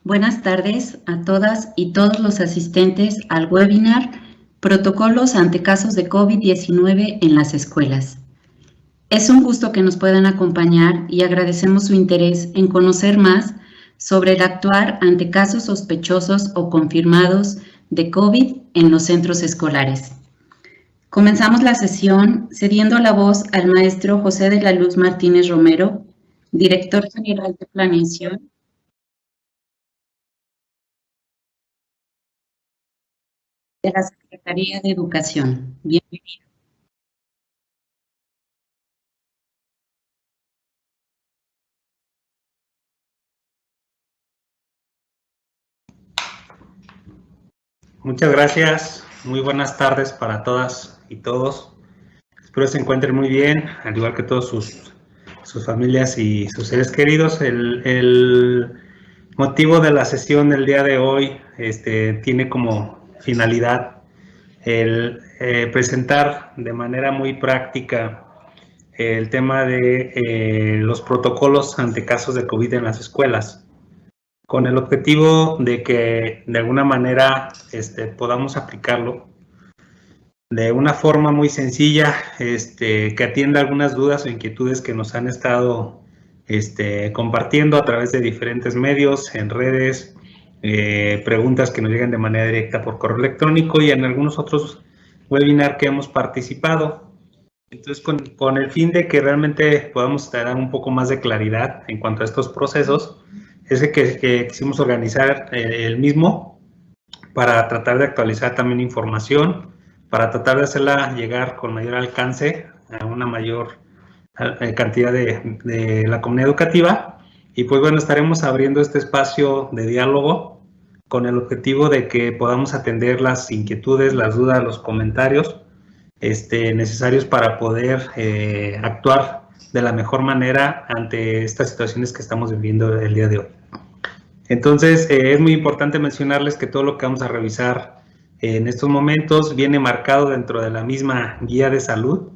Buenas tardes a todas y todos los asistentes al webinar Protocolos ante casos de COVID-19 en las escuelas. Es un gusto que nos puedan acompañar y agradecemos su interés en conocer más sobre el actuar ante casos sospechosos o confirmados de COVID en los centros escolares. Comenzamos la sesión cediendo la voz al maestro José de la Luz Martínez Romero, director general de Planeación de la Secretaría de Educación. Bienvenido. Muchas gracias, muy buenas tardes para todas y todos. Espero se encuentren muy bien, al igual que todos sus familias y sus seres queridos. El motivo de la sesión del día de hoy tiene como finalidad el presentar de manera muy práctica el tema de los protocolos ante casos de COVID en las escuelas, con el objetivo de que de alguna manera podamos aplicarlo de una forma muy sencilla, que atienda algunas dudas o inquietudes que nos han estado compartiendo a través de diferentes medios, en redes, preguntas que nos llegan de manera directa por correo electrónico y en algunos otros webinars que hemos participado. Entonces, con el fin de que realmente podamos dar un poco más de claridad en cuanto a estos procesos, es que quisimos organizar el mismo para tratar de actualizar también información, para tratar de hacerla llegar con mayor alcance a una mayor cantidad de la comunidad educativa. Y pues bueno, estaremos abriendo este espacio de diálogo con el objetivo de que podamos atender las inquietudes, las dudas, los comentarios necesarios para poder actuar de la mejor manera ante estas situaciones que estamos viviendo el día de hoy. Entonces, es muy importante mencionarles que todo lo que vamos a revisar en estos momentos viene marcado dentro de la misma guía de salud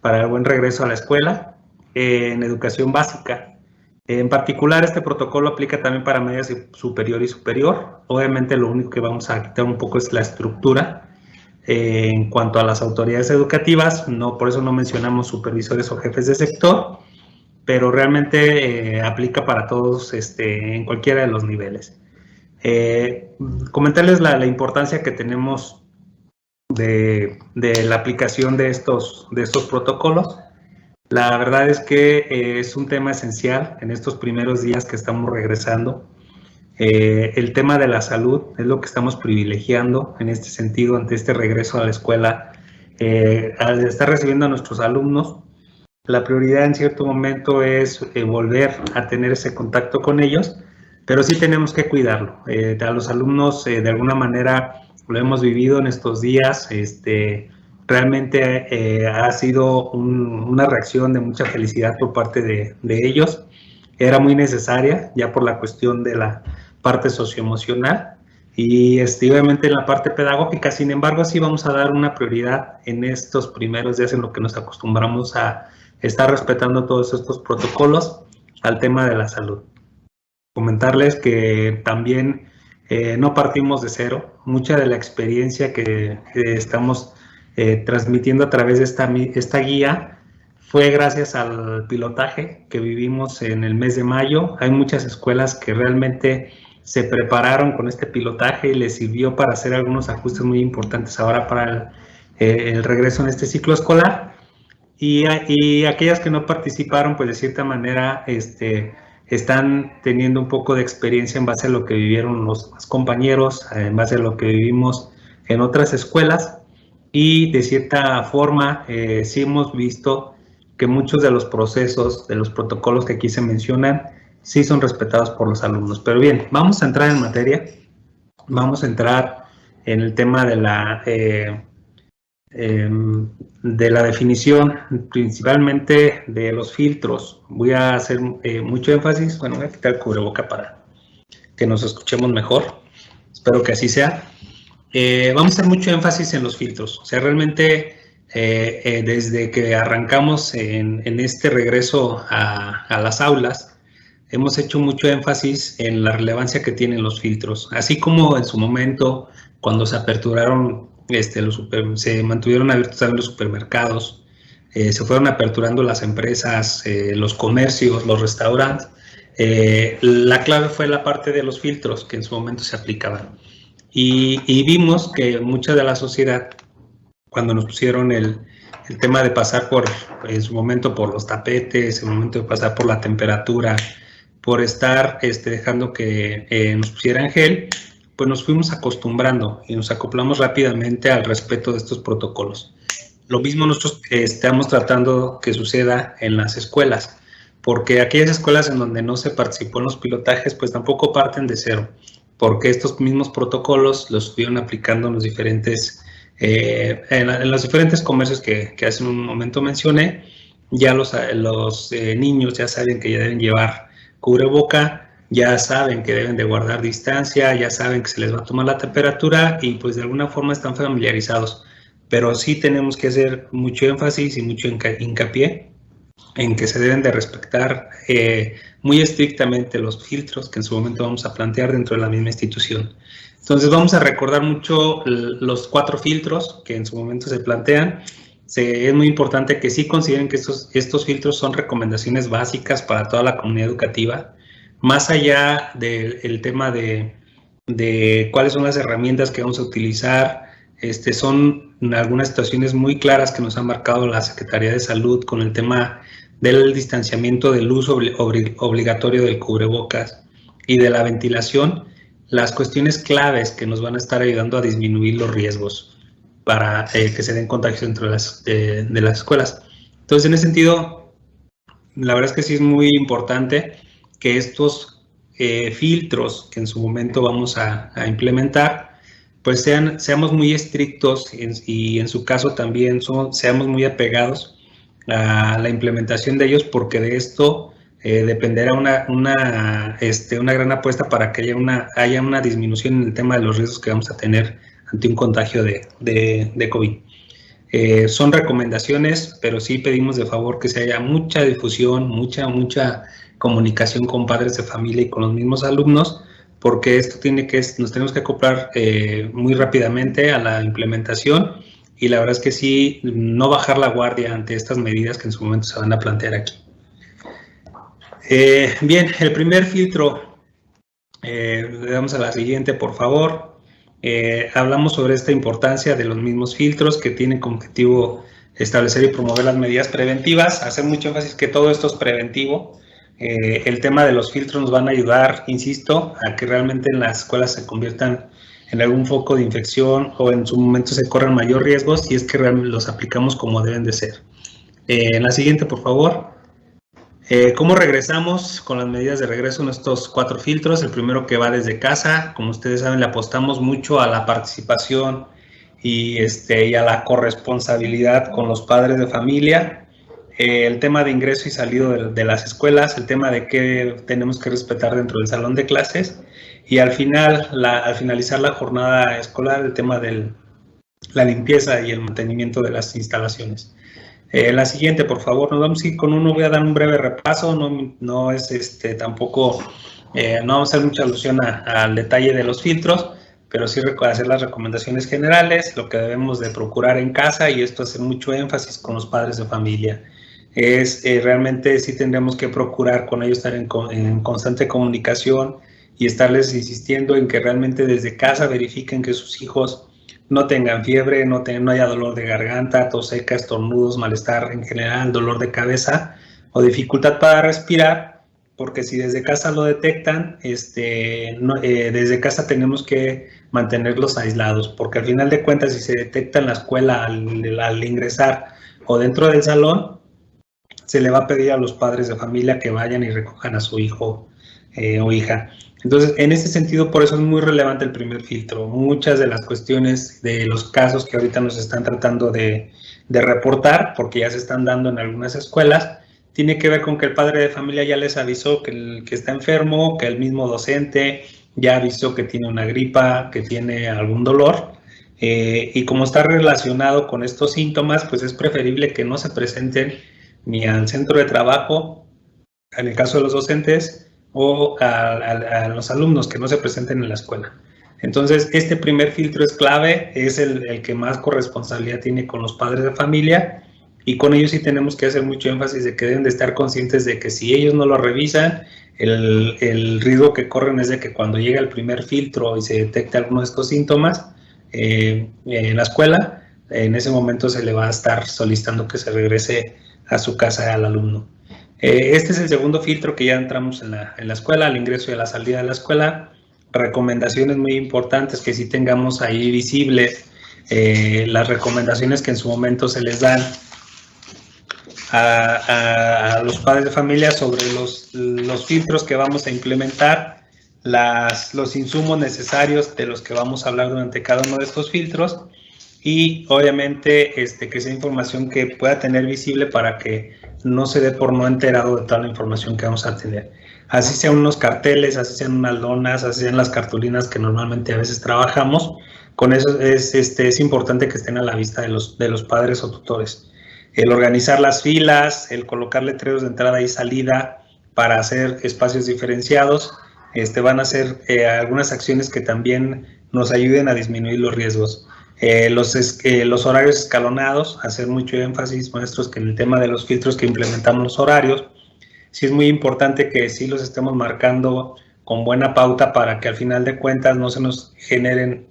para el buen regreso a la escuela en educación básica. En particular, este protocolo aplica también para medias superior y superior. Obviamente, lo único que vamos a quitar un poco es la estructura en cuanto a las autoridades educativas. No, por eso no mencionamos supervisores o jefes de sector, pero realmente aplica para todos en cualquiera de los niveles. Comentarles la importancia que tenemos de la aplicación de estos protocolos. La verdad es que es un tema esencial en estos primeros días que estamos regresando. El tema de la salud es lo que estamos privilegiando en este sentido ante este regreso a la escuela. Al estar recibiendo a nuestros alumnos, la prioridad en cierto momento es volver a tener ese contacto con ellos, pero sí tenemos que cuidarlo. A los alumnos de alguna manera lo hemos vivido en estos días. Realmente ha sido una reacción de mucha felicidad por parte de ellos. Era muy necesaria ya por la cuestión de la parte socioemocional y obviamente en la parte pedagógica. Sin embargo, sí vamos a dar una prioridad en estos primeros días en lo que nos acostumbramos a estar respetando todos estos protocolos al tema de la salud. Comentarles que también no partimos de cero. Mucha de la experiencia que estamos transmitiendo a través de esta guía fue gracias al pilotaje que vivimos en el mes de mayo. Hay muchas escuelas que realmente se prepararon con este pilotaje y les sirvió para hacer algunos ajustes muy importantes ahora para el regreso en este ciclo escolar. Y aquellas que no participaron, pues de cierta manera están teniendo un poco de experiencia en base a lo que vivieron los compañeros, en base a lo que vivimos en otras escuelas, y de cierta forma sí hemos visto que muchos de los procesos, de los protocolos que aquí se mencionan, sí son respetados por los alumnos. Pero bien, vamos a entrar en materia, vamos a entrar en el tema de la definición, principalmente de los filtros. Voy a hacer mucho énfasis. Bueno, voy a quitar el cubreboca para que nos escuchemos mejor. Espero que así sea. Vamos a hacer mucho énfasis en los filtros. O sea, realmente desde que arrancamos en este regreso a las aulas, hemos hecho mucho énfasis en la relevancia que tienen los filtros, así como en su momento, cuando se aperturaron, se mantuvieron abiertos también los supermercados, se fueron aperturando las empresas, los comercios, los restaurantes. La clave fue la parte de los filtros que en su momento se aplicaban. Y vimos que mucha de la sociedad, cuando nos pusieron el tema de pasar en su momento por los tapetes, el momento de pasar por la temperatura, por estar dejando que nos pusieran gel, pues nos fuimos acostumbrando y nos acoplamos rápidamente al respeto de estos protocolos. Lo mismo nosotros estamos tratando que suceda en las escuelas, porque aquellas escuelas en donde no se participó en los pilotajes, pues tampoco parten de cero, porque estos mismos protocolos los estuvieron aplicando en los diferentes, en los diferentes comercios que hace un momento mencioné. Ya los niños ya saben que ya deben llevar cubreboca, ya saben que deben de guardar distancia, ya saben que se les va a tomar la temperatura y pues de alguna forma están familiarizados. Pero sí tenemos que hacer mucho énfasis y mucho hincapié en que se deben de respetar muy estrictamente los filtros que en su momento vamos a plantear dentro de la misma institución. Entonces vamos a recordar mucho los 4 filtros que en su momento se plantean. Es muy importante que sí consideren que estos filtros son recomendaciones básicas para toda la comunidad educativa, más allá del tema de cuáles son las herramientas que vamos a utilizar. Son algunas situaciones muy claras que nos ha marcado la Secretaría de Salud con el tema del distanciamiento, del uso obligatorio del cubrebocas y de la ventilación, las cuestiones claves que nos van a estar ayudando a disminuir los riesgos para que se den contagios dentro de las escuelas. Entonces, en ese sentido, la verdad es que sí es muy importante que estos filtros que en su momento vamos a implementar, pues seamos muy estrictos y en su caso también seamos muy apegados a la implementación de ellos, porque de esto dependerá una gran apuesta para que haya una disminución en el tema de los riesgos que vamos a tener ante un contagio de COVID. Son recomendaciones, pero sí pedimos de favor que se haya mucha difusión, mucha comunicación con padres de familia y con los mismos alumnos, porque nos tenemos que acoplar muy rápidamente a la implementación y la verdad es que sí, no bajar la guardia ante estas medidas que en su momento se van a plantear aquí. Bien, el primer filtro, le damos a la siguiente, por favor. Hablamos sobre esta importancia de los mismos filtros que tienen como objetivo establecer y promover las medidas preventivas, hacer mucho énfasis que todo esto es preventivo. El tema de los filtros nos van a ayudar, insisto, a que realmente en las escuelas se conviertan en algún foco de infección o en su momento se corran mayor riesgo si es que realmente los aplicamos como deben de ser. En la siguiente, por favor. ¿Cómo regresamos con las medidas de regreso en estos 4 filtros? El primero que va desde casa, como ustedes saben, le apostamos mucho a la participación y a la corresponsabilidad con los padres de familia. El tema de ingreso y salido de las escuelas, el tema de qué tenemos que respetar dentro del salón de clases y al finalizar la jornada escolar, el tema de la limpieza y el mantenimiento de las instalaciones. La siguiente, por favor, nos vamos a ir con uno, voy a dar un breve repaso, no es tampoco, no vamos a hacer mucha alusión al detalle de los filtros, pero sí hacer las recomendaciones generales, lo que debemos de procurar en casa y esto hacer mucho énfasis con los padres de familia. Realmente sí tendremos que procurar con ellos estar en constante comunicación y estarles insistiendo en que realmente desde casa verifiquen que sus hijos no tengan fiebre, no haya dolor de garganta, tos seca, estornudos, malestar en general, dolor de cabeza o dificultad para respirar, porque si desde casa lo detectan, desde casa tenemos que mantenerlos aislados, porque al final de cuentas si se detecta en la escuela al ingresar o dentro del salón, se le va a pedir a los padres de familia que vayan y recojan a su hijo o hija. Entonces, en ese sentido, por eso es muy relevante el primer filtro. Muchas de las cuestiones de los casos que ahorita nos están tratando de reportar, porque ya se están dando en algunas escuelas, tiene que ver con que el padre de familia ya les avisó que está enfermo, que el mismo docente ya avisó que tiene una gripa, que tiene algún dolor, y como está relacionado con estos síntomas, pues es preferible que no se presenten ni al centro de trabajo, en el caso de los docentes, o a los alumnos que no se presenten en la escuela. Entonces, este primer filtro es clave, es el que más corresponsabilidad tiene con los padres de familia, y con ellos sí tenemos que hacer mucho énfasis de que deben de estar conscientes de que si ellos no lo revisan, el riesgo que corren es de que cuando llega el primer filtro y se detecte alguno de estos síntomas en la escuela, en ese momento se le va a estar solicitando que se regrese a su casa al alumno. Este es el segundo filtro que ya entramos en la escuela, al ingreso y a la salida de la escuela. Recomendaciones muy importantes que sí tengamos ahí visibles, las recomendaciones que en su momento se les dan a los padres de familia sobre los filtros que vamos a implementar, los insumos necesarios de los que vamos a hablar durante cada uno de estos filtros, y obviamente que sea información que pueda tener visible para que no se dé por no enterado de toda la información que vamos a tener. Así sean unos carteles, así sean unas lonas, así sean las cartulinas que normalmente a veces trabajamos, con eso es importante que estén a la vista de los padres o tutores. El organizar las filas, el colocar letreros de entrada y salida para hacer espacios diferenciados, van a ser algunas acciones que también nos ayuden a disminuir los riesgos. Los horarios escalonados, hacer mucho énfasis, maestros, que en el tema de los filtros que implementamos los horarios, sí es muy importante que sí los estemos marcando con buena pauta para que al final de cuentas no se nos generen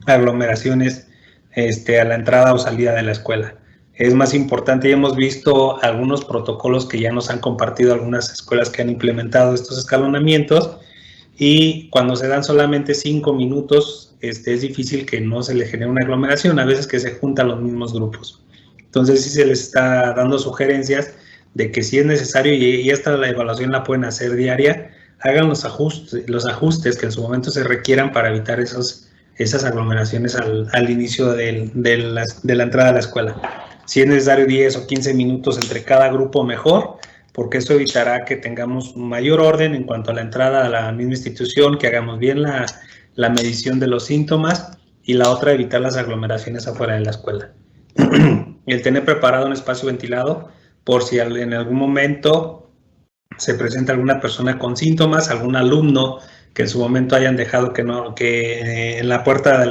aglomeraciones a la entrada o salida de la escuela. Es más importante, y hemos visto algunos protocolos que ya nos han compartido algunas escuelas que han implementado estos escalonamientos, y cuando se dan solamente 5 minutos, es difícil que no se le genere una aglomeración, a veces que se juntan los mismos grupos. Entonces sí se les está dando sugerencias de que si es necesario, y esta la evaluación la pueden hacer diaria, hagan los ajustes que en su momento se requieran para evitar esas aglomeraciones al inicio de la entrada a la escuela. Si es necesario 10 o 15 minutos entre cada grupo, mejor, porque eso evitará que tengamos mayor orden en cuanto a la entrada a la misma institución, que hagamos bien la medición de los síntomas, y la otra, evitar las aglomeraciones afuera de la escuela. El tener preparado un espacio ventilado por si en algún momento se presenta alguna persona con síntomas, algún alumno que en su momento hayan dejado que en la puerta de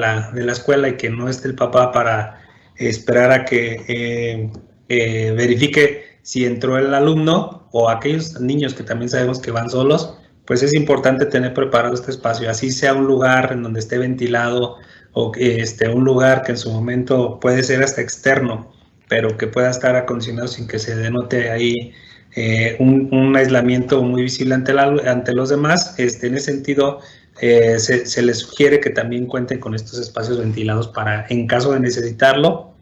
la escuela y que no esté el papá para esperar a que verifique si entró el alumno, o aquellos niños que también sabemos que van solos, pues es importante tener preparado este espacio, así sea un lugar en donde esté ventilado, o un lugar que en su momento puede ser hasta externo, pero que pueda estar acondicionado sin que se denote ahí un aislamiento muy visible ante los demás. En ese sentido, se les sugiere que también cuenten con estos espacios ventilados para, en caso de necesitarlo,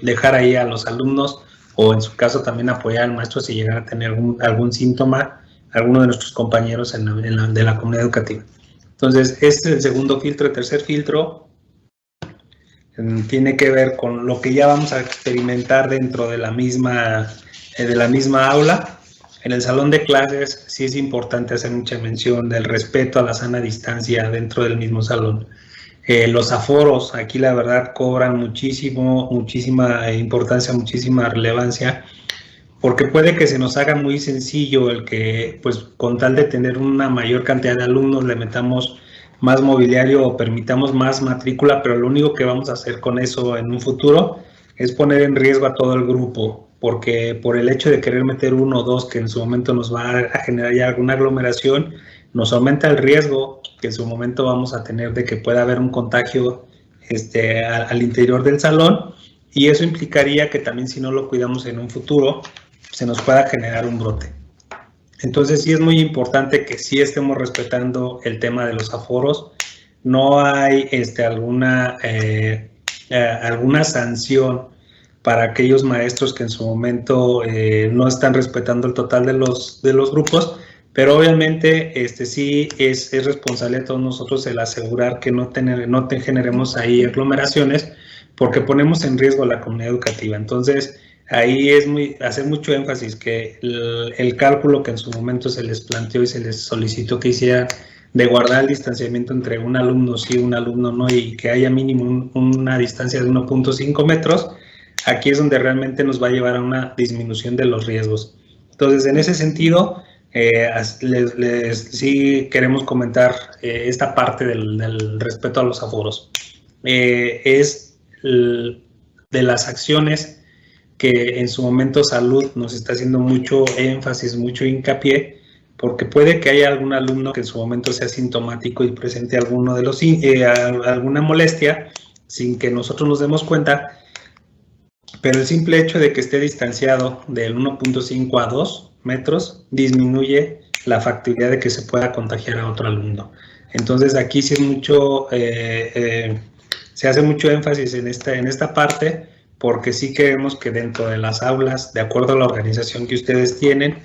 dejar ahí a los alumnos, o en su caso también apoyar al maestro si llegara a tener algún síntoma, alguno de nuestros compañeros de la comunidad educativa. Entonces, este es el segundo filtro. El tercer filtro tiene que ver con lo que ya vamos a experimentar dentro de la misma aula. En el salón de clases sí es importante hacer mucha mención del respeto a la sana distancia dentro del mismo salón. Los aforos aquí la verdad cobran muchísima importancia, muchísima relevancia, porque puede que se nos haga muy sencillo el que, pues, con tal de tener una mayor cantidad de alumnos, le metamos más mobiliario o permitamos más matrícula, pero lo único que vamos a hacer con eso en un futuro es poner en riesgo a todo el grupo, porque por el hecho de querer meter uno o dos que en su momento nos va a generar ya alguna aglomeración, nos aumenta el riesgo que en su momento vamos a tener de que pueda haber un contagio al interior del salón, y eso implicaría que también, si no lo cuidamos en un futuro, se nos pueda generar un brote. Entonces sí es muy importante que sí estemos respetando el tema de los aforos. No hay alguna sanción para aquellos maestros que en su momento no están respetando el total de los grupos, pero obviamente sí es responsable de todos nosotros el asegurar que no generemos ahí aglomeraciones, porque ponemos en riesgo a la comunidad educativa. Entonces ahí es hacer mucho énfasis que el cálculo que en su momento se les planteó y se les solicitó que hicieran, de guardar el distanciamiento entre un alumno sí, un alumno no, y que haya mínimo una distancia de 1.5 metros, aquí es donde realmente nos va a llevar a una disminución de los riesgos. Entonces, en ese sentido, sí queremos comentar esta parte del respeto a los aforos. Es de las acciones que en su momento Salud nos está haciendo mucho énfasis, mucho hincapié, porque puede que haya algún alumno que en su momento sea sintomático y presente alguno de alguna molestia sin que nosotros nos demos cuenta, pero el simple hecho de que esté distanciado del 1.5 a 2 metros disminuye la factibilidad de que se pueda contagiar a otro alumno. Entonces aquí sí es mucho, se hace mucho énfasis en esta parte, porque sí queremos que dentro de las aulas, de acuerdo a la organización que ustedes tienen,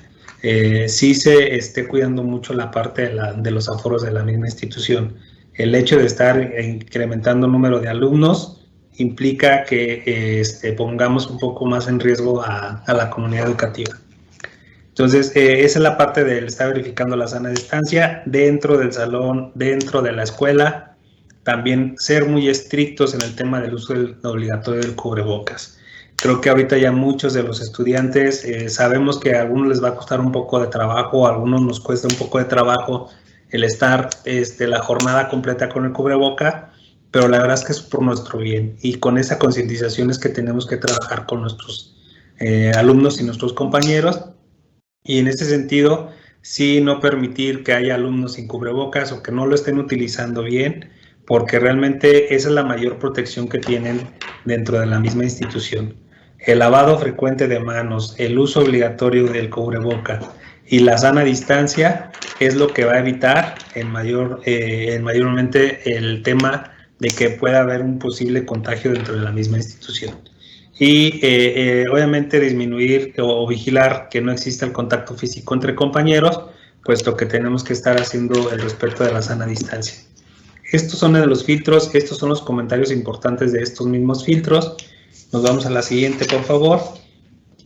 sí se esté cuidando mucho la parte de los aforos de la misma institución. El hecho de estar incrementando el número de alumnos implica que pongamos un poco más en riesgo a la comunidad educativa. Entonces, esa es la parte de estar verificando la sana distancia dentro del salón, dentro de la escuela. También ser muy estrictos en el tema del uso obligatorio del cubrebocas. Creo que ahorita ya muchos de los estudiantes sabemos que a algunos les va a costar un poco de trabajo, a algunos nos cuesta un poco de trabajo el estar la jornada completa con el cubreboca, pero la verdad es que es por nuestro bien, y con esa concientización es que tenemos que trabajar con nuestros alumnos y nuestros compañeros, y en ese sentido sí no permitir que haya alumnos sin cubrebocas o que no lo estén utilizando bien, porque realmente esa es la mayor protección que tienen dentro de la misma institución. El lavado frecuente de manos, el uso obligatorio del cubreboca y la sana distancia es lo que va a evitar mayormente el tema de que pueda haber un posible contagio dentro de la misma institución. Y obviamente disminuir o vigilar que no exista el contacto físico entre compañeros, puesto que tenemos que estar haciendo el respeto de la sana distancia. Estos son de los filtros, estos son los comentarios importantes de estos mismos filtros. Nos vamos a la siguiente, por favor.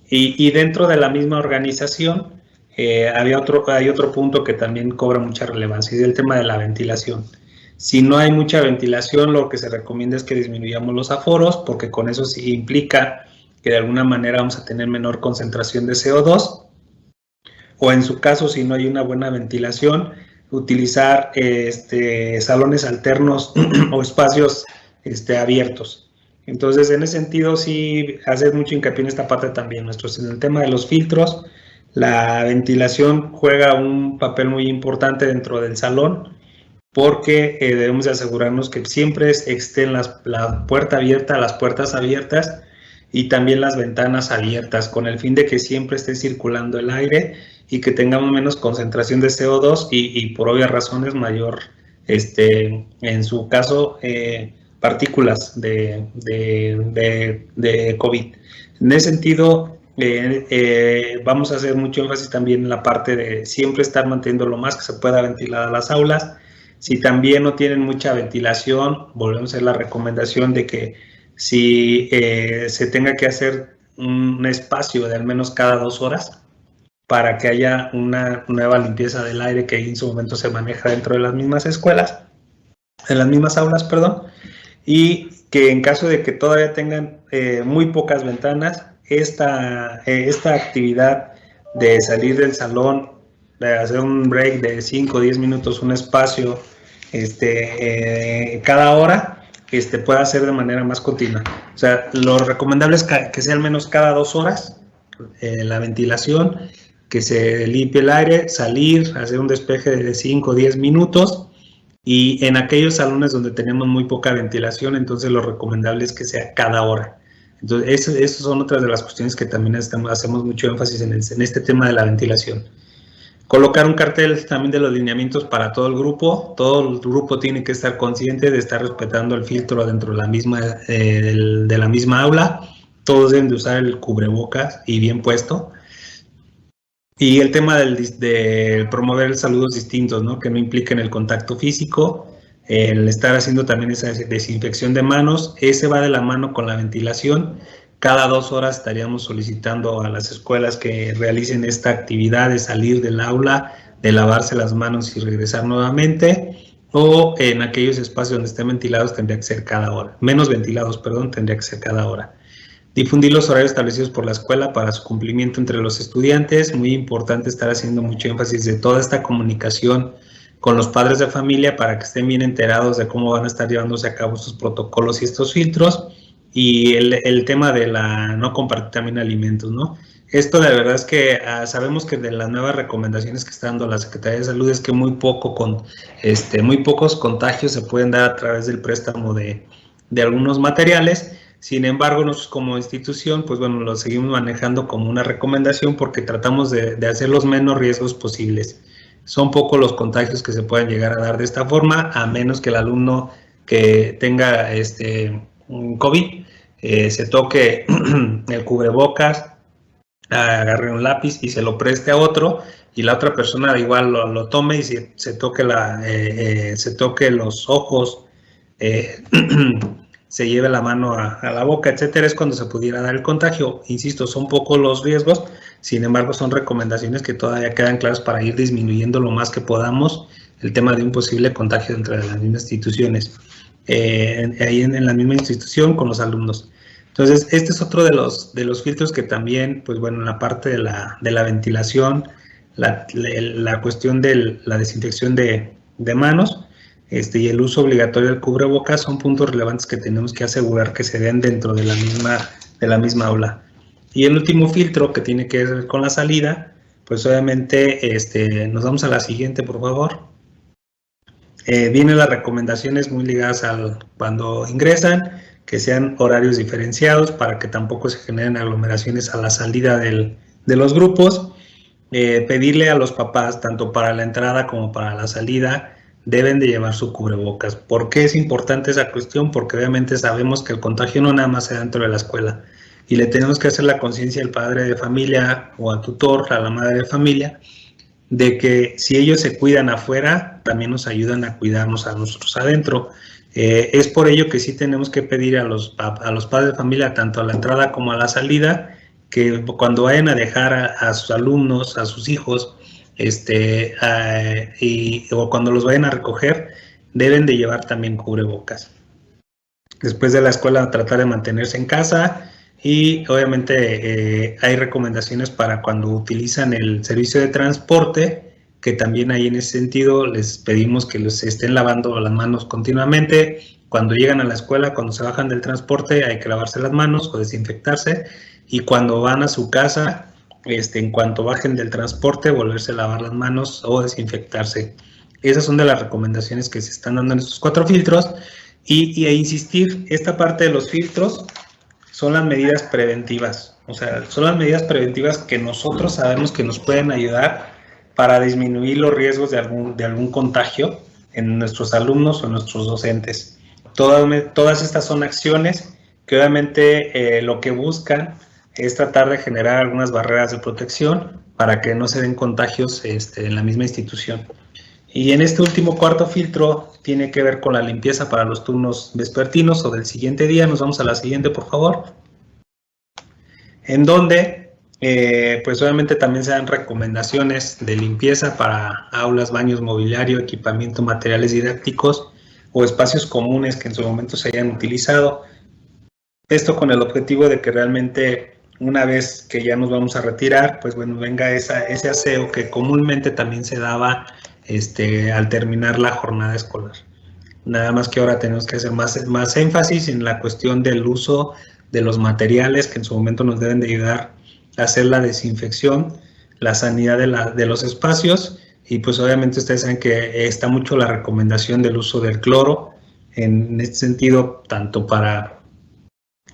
Y dentro de la misma organización, hay otro punto que también cobra mucha relevancia, y es el tema de la ventilación. Si no hay mucha ventilación, lo que se recomienda es que disminuyamos los aforos, porque con eso sí implica que de alguna manera vamos a tener menor concentración de CO2, o en su caso, si no hay una buena ventilación, utilizar salones alternos o espacios abiertos. Entonces, en ese sentido, sí hacer mucho hincapié en esta parte también. En el tema de los filtros, la ventilación juega un papel muy importante dentro del salón, porque debemos de asegurarnos que siempre estén la puerta abierta, las puertas abiertas y también las ventanas abiertas, con el fin de que siempre esté circulando el aire y que tengamos menos concentración de CO2 y por obvias razones mayor, en su caso, partículas de COVID. En ese sentido, vamos a hacer mucho énfasis también en la parte de siempre estar manteniendo lo más que se pueda ventilada las aulas. Si también no tienen mucha ventilación, volvemos a hacer la recomendación de que si se tenga que hacer un espacio de al menos cada 2 horas para que haya una nueva limpieza del aire que en su momento se maneja dentro de las mismas escuelas, en las mismas aulas, perdón, y que en caso de que todavía tengan muy pocas ventanas, esta actividad de salir del salón, de hacer un break de 5 o 10 minutos, un espacio cada hora, pueda hacer de manera más continua. O sea, lo recomendable es que sea al menos cada 2 horas la ventilación, que se limpie el aire, salir, hacer un despeje de 5 o 10 minutos, y en aquellos salones donde tenemos muy poca ventilación, entonces lo recomendable es que sea cada hora. Entonces, esas son otras de las cuestiones que también hacemos mucho énfasis en este tema de la ventilación. Colocar un cartel también de los lineamientos para todo el grupo. Todo el grupo tiene que estar consciente de estar respetando el filtro dentro de la misma aula. Todos deben de usar el cubrebocas y bien puesto. Y el tema de promover saludos distintos, ¿no? Que no impliquen el contacto físico, el estar haciendo también esa desinfección de manos. Ese va de la mano con la ventilación. Cada 2 horas estaríamos solicitando a las escuelas que realicen esta actividad de salir del aula, de lavarse las manos y regresar nuevamente, o en aquellos espacios donde estén ventilados tendría que ser cada hora, menos ventilados, perdón, tendría que ser cada hora. Difundir los horarios establecidos por la escuela para su cumplimiento entre los estudiantes. Muy importante estar haciendo mucho énfasis de toda esta comunicación con los padres de familia para que estén bien enterados de cómo van a estar llevándose a cabo estos protocolos y estos filtros. Y el tema de la no compartir también alimentos, ¿no? Esto de verdad es que sabemos que de las nuevas recomendaciones que está dando la Secretaría de Salud es que muy pocos contagios se pueden dar a través del préstamo de algunos materiales. Sin embargo, nosotros como institución, pues bueno, lo seguimos manejando como una recomendación porque tratamos de hacer los menos riesgos posibles. Son pocos los contagios que se pueden llegar a dar de esta forma, a menos que el alumno que tenga un COVID se toque el cubrebocas, agarre un lápiz y se lo preste a otro, y la otra persona igual lo tome y se toque los ojos, se lleve la mano a la boca, etcétera, es cuando se pudiera dar el contagio. Insisto, son pocos los riesgos, sin embargo son recomendaciones que todavía quedan claras para ir disminuyendo lo más que podamos el tema de un posible contagio dentro de las mismas instituciones, ahí en la misma institución con los alumnos. Entonces, este es otro de los filtros que también, pues bueno, en la parte de la ventilación, la cuestión de la desinfección de manos, y el uso obligatorio del cubrebocas son puntos relevantes que tenemos que asegurar que se den dentro de la misma aula. Y el último filtro que tiene que ver con la salida, pues obviamente nos vamos a la siguiente, por favor. Vienen las recomendaciones muy ligadas al cuando ingresan, que sean horarios diferenciados para que tampoco se generen aglomeraciones a la salida de los grupos. Pedirle a los papás, tanto para la entrada como para la salida, deben de llevar su cubrebocas. ¿Por qué es importante esa cuestión? Porque obviamente sabemos que el contagio no nada más se da dentro de la escuela y le tenemos que hacer la conciencia al padre de familia o al tutor, a la madre de familia, de que si ellos se cuidan afuera, también nos ayudan a cuidarnos a nosotros adentro. Es por ello que sí tenemos que pedir a los padres de familia, tanto a la entrada como a la salida, que cuando vayan a dejar a sus alumnos, a sus hijos, o cuando los vayan a recoger, deben de llevar también cubrebocas. Después de la escuela, tratar de mantenerse en casa, y obviamente hay recomendaciones para cuando utilizan el servicio de transporte, que también ahí en ese sentido les pedimos que les estén lavando las manos continuamente. Cuando llegan a la escuela, cuando se bajan del transporte, hay que lavarse las manos o desinfectarse, y cuando van a su casa, en cuanto bajen del transporte, volverse a lavar las manos o desinfectarse. Esas son de las recomendaciones que se están dando en estos 4 filtros, y a insistir, esta parte de los filtros son las medidas preventivas, o sea, son las medidas preventivas que nosotros sabemos que nos pueden ayudar para disminuir los riesgos de algún contagio en nuestros alumnos o en nuestros docentes. Todas estas son acciones que obviamente lo que buscan es tratar de generar algunas barreras de protección para que no se den contagios en la misma institución. Y en este último 4 filtro tiene que ver con la limpieza para los turnos vespertinos o del siguiente día. Nos vamos a la siguiente, por favor. En donde, pues obviamente también se dan recomendaciones de limpieza para aulas, baños, mobiliario, equipamiento, materiales didácticos o espacios comunes que en su momento se hayan utilizado. Esto con el objetivo de que realmente, una vez que ya nos vamos a retirar, pues bueno, venga ese aseo que comúnmente también se daba al terminar la jornada escolar. Nada más que ahora tenemos que hacer más énfasis en la cuestión del uso de los materiales que en su momento nos deben de ayudar a hacer la desinfección, la sanidad de los espacios, y pues obviamente ustedes saben que está mucho la recomendación del uso del cloro en este sentido, tanto para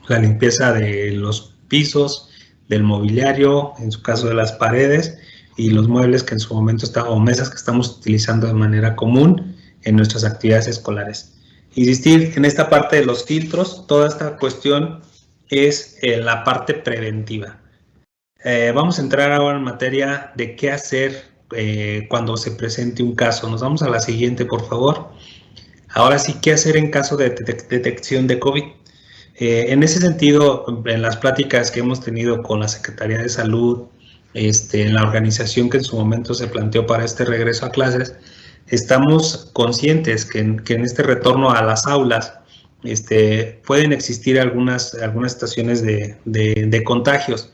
la limpieza de los pisos, del mobiliario, en su caso de las paredes, y los muebles que en su momento o mesas que estamos utilizando de manera común en nuestras actividades escolares. Insistir en esta parte de los filtros, toda esta cuestión es la parte preventiva. Vamos a entrar ahora en materia de qué hacer cuando se presente un caso. Nos vamos a la siguiente, por favor. Ahora sí, ¿qué hacer en caso de detección de COVID? En ese sentido, en las pláticas que hemos tenido con la Secretaría de Salud, en la organización que en su momento se planteó para este regreso a clases, estamos conscientes que en este retorno a las aulas pueden existir algunas situaciones de contagios.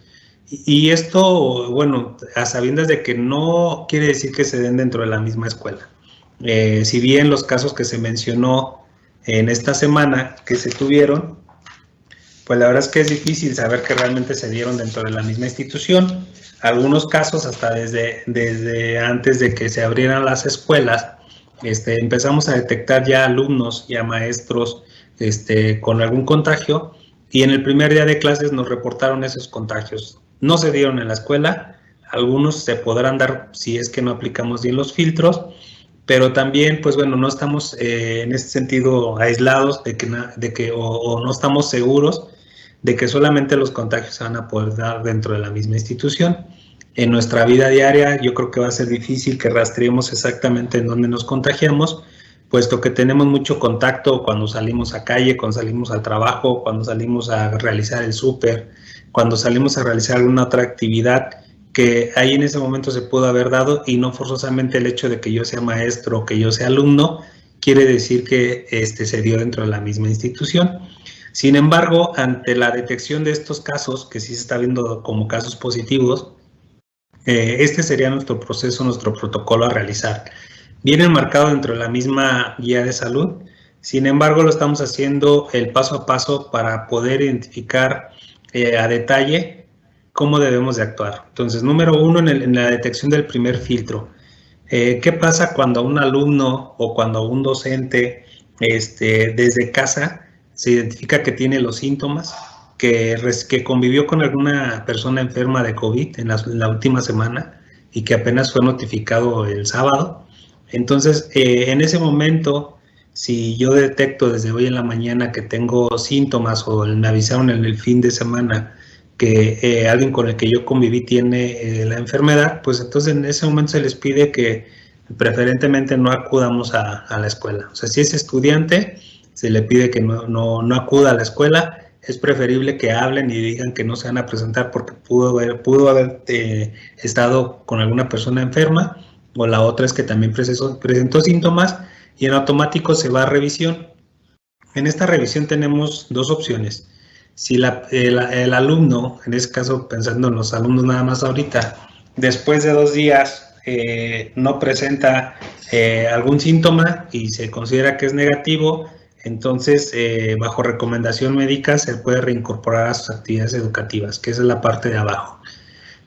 Y esto, bueno, a sabiendas de que no quiere decir que se den dentro de la misma escuela. Si bien los casos que se mencionó en esta semana que se tuvieron, pues la verdad es que es difícil saber que realmente se dieron dentro de la misma institución. Algunos casos hasta desde antes de que se abrieran las escuelas, empezamos a detectar ya alumnos, ya maestros con algún contagio, y en el primer día de clases nos reportaron esos contagios. No se dieron en la escuela, algunos se podrán dar si es que no aplicamos bien los filtros, pero también, pues bueno, no estamos en este sentido aislados o no estamos seguros de que solamente los contagios se van a poder dar dentro de la misma institución. En nuestra vida diaria yo creo que va a ser difícil que rastreemos exactamente en dónde nos contagiamos, puesto que tenemos mucho contacto cuando salimos a calle, cuando salimos al trabajo, cuando salimos a realizar el súper, cuando salimos a realizar alguna otra actividad que ahí en ese momento se pudo haber dado, y no forzosamente el hecho de que yo sea maestro o que yo sea alumno quiere decir que se dio dentro de la misma institución. Sin embargo, ante la detección de estos casos, que sí se está viendo como casos positivos, este sería nuestro proceso, nuestro protocolo a realizar. Viene enmarcado dentro de la misma guía de salud, sin embargo lo estamos haciendo el paso a paso para poder identificar a detalle cómo debemos de actuar. Entonces, número uno, en la detección del primer filtro. ¿Qué pasa cuando un alumno o cuando un docente desde casa se identifica que tiene los síntomas, que convivió con alguna persona enferma de COVID en la última semana y que apenas fue notificado el sábado? Entonces, en ese momento, si yo detecto desde hoy en la mañana que tengo síntomas o me avisaron en el fin de semana que alguien con el que yo conviví tiene la enfermedad, pues entonces en ese momento se les pide que preferentemente no acudamos a la escuela. O sea, si es estudiante, se le pide que no acuda a la escuela. Es preferible que hablen y digan que no se van a presentar porque pudo haber estado con alguna persona enferma, o la otra es que también presentó síntomas, y en automático se va a revisión. En esta revisión tenemos dos opciones. Si el alumno, en este caso pensando en los alumnos nada más ahorita, después de 2 días no presenta algún síntoma y se considera que es negativo, entonces bajo recomendación médica se puede reincorporar a sus actividades educativas, que esa es la parte de abajo.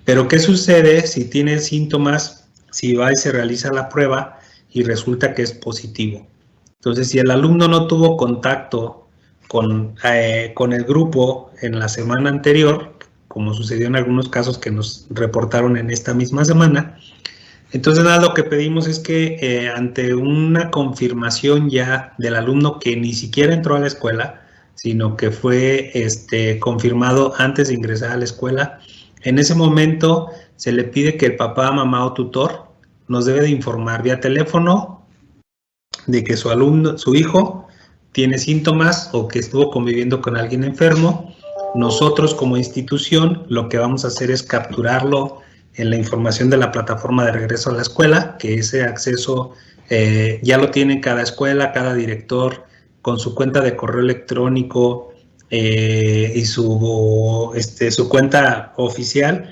Pero ¿qué sucede si tiene síntomas, si va y se realiza la prueba y resulta que es positivo? Entonces, si el alumno no tuvo contacto con el grupo en la semana anterior, como sucedió en algunos casos que nos reportaron en esta misma semana, entonces nada, lo que pedimos es que ante una confirmación ya del alumno que ni siquiera entró a la escuela, sino que fue confirmado antes de ingresar a la escuela, en ese momento se le pide que el papá, mamá o tutor nos debe de informar vía teléfono de que su hijo tiene síntomas o que estuvo conviviendo con alguien enfermo. Nosotros como institución lo que vamos a hacer es capturarlo en la información de la plataforma de regreso a la escuela, que ese acceso ya lo tiene cada escuela, cada director, con su cuenta de correo electrónico y su cuenta oficial,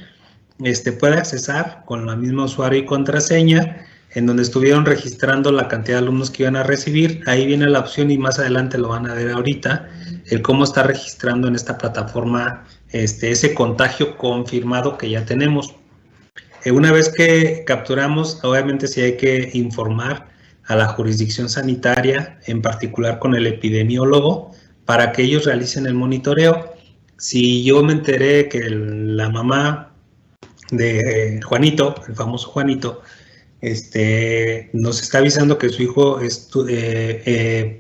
puede accesar con la misma usuario y contraseña, en donde estuvieron registrando la cantidad de alumnos que iban a recibir. Ahí viene la opción, y más adelante lo van a ver ahorita, el cómo está registrando en esta plataforma ese contagio confirmado que ya tenemos. Una vez que capturamos, obviamente sí hay que informar a la jurisdicción sanitaria, en particular con el epidemiólogo, para que ellos realicen el monitoreo. Si yo me enteré que la mamá de Juanito, el famoso Juanito, nos está avisando que su hijo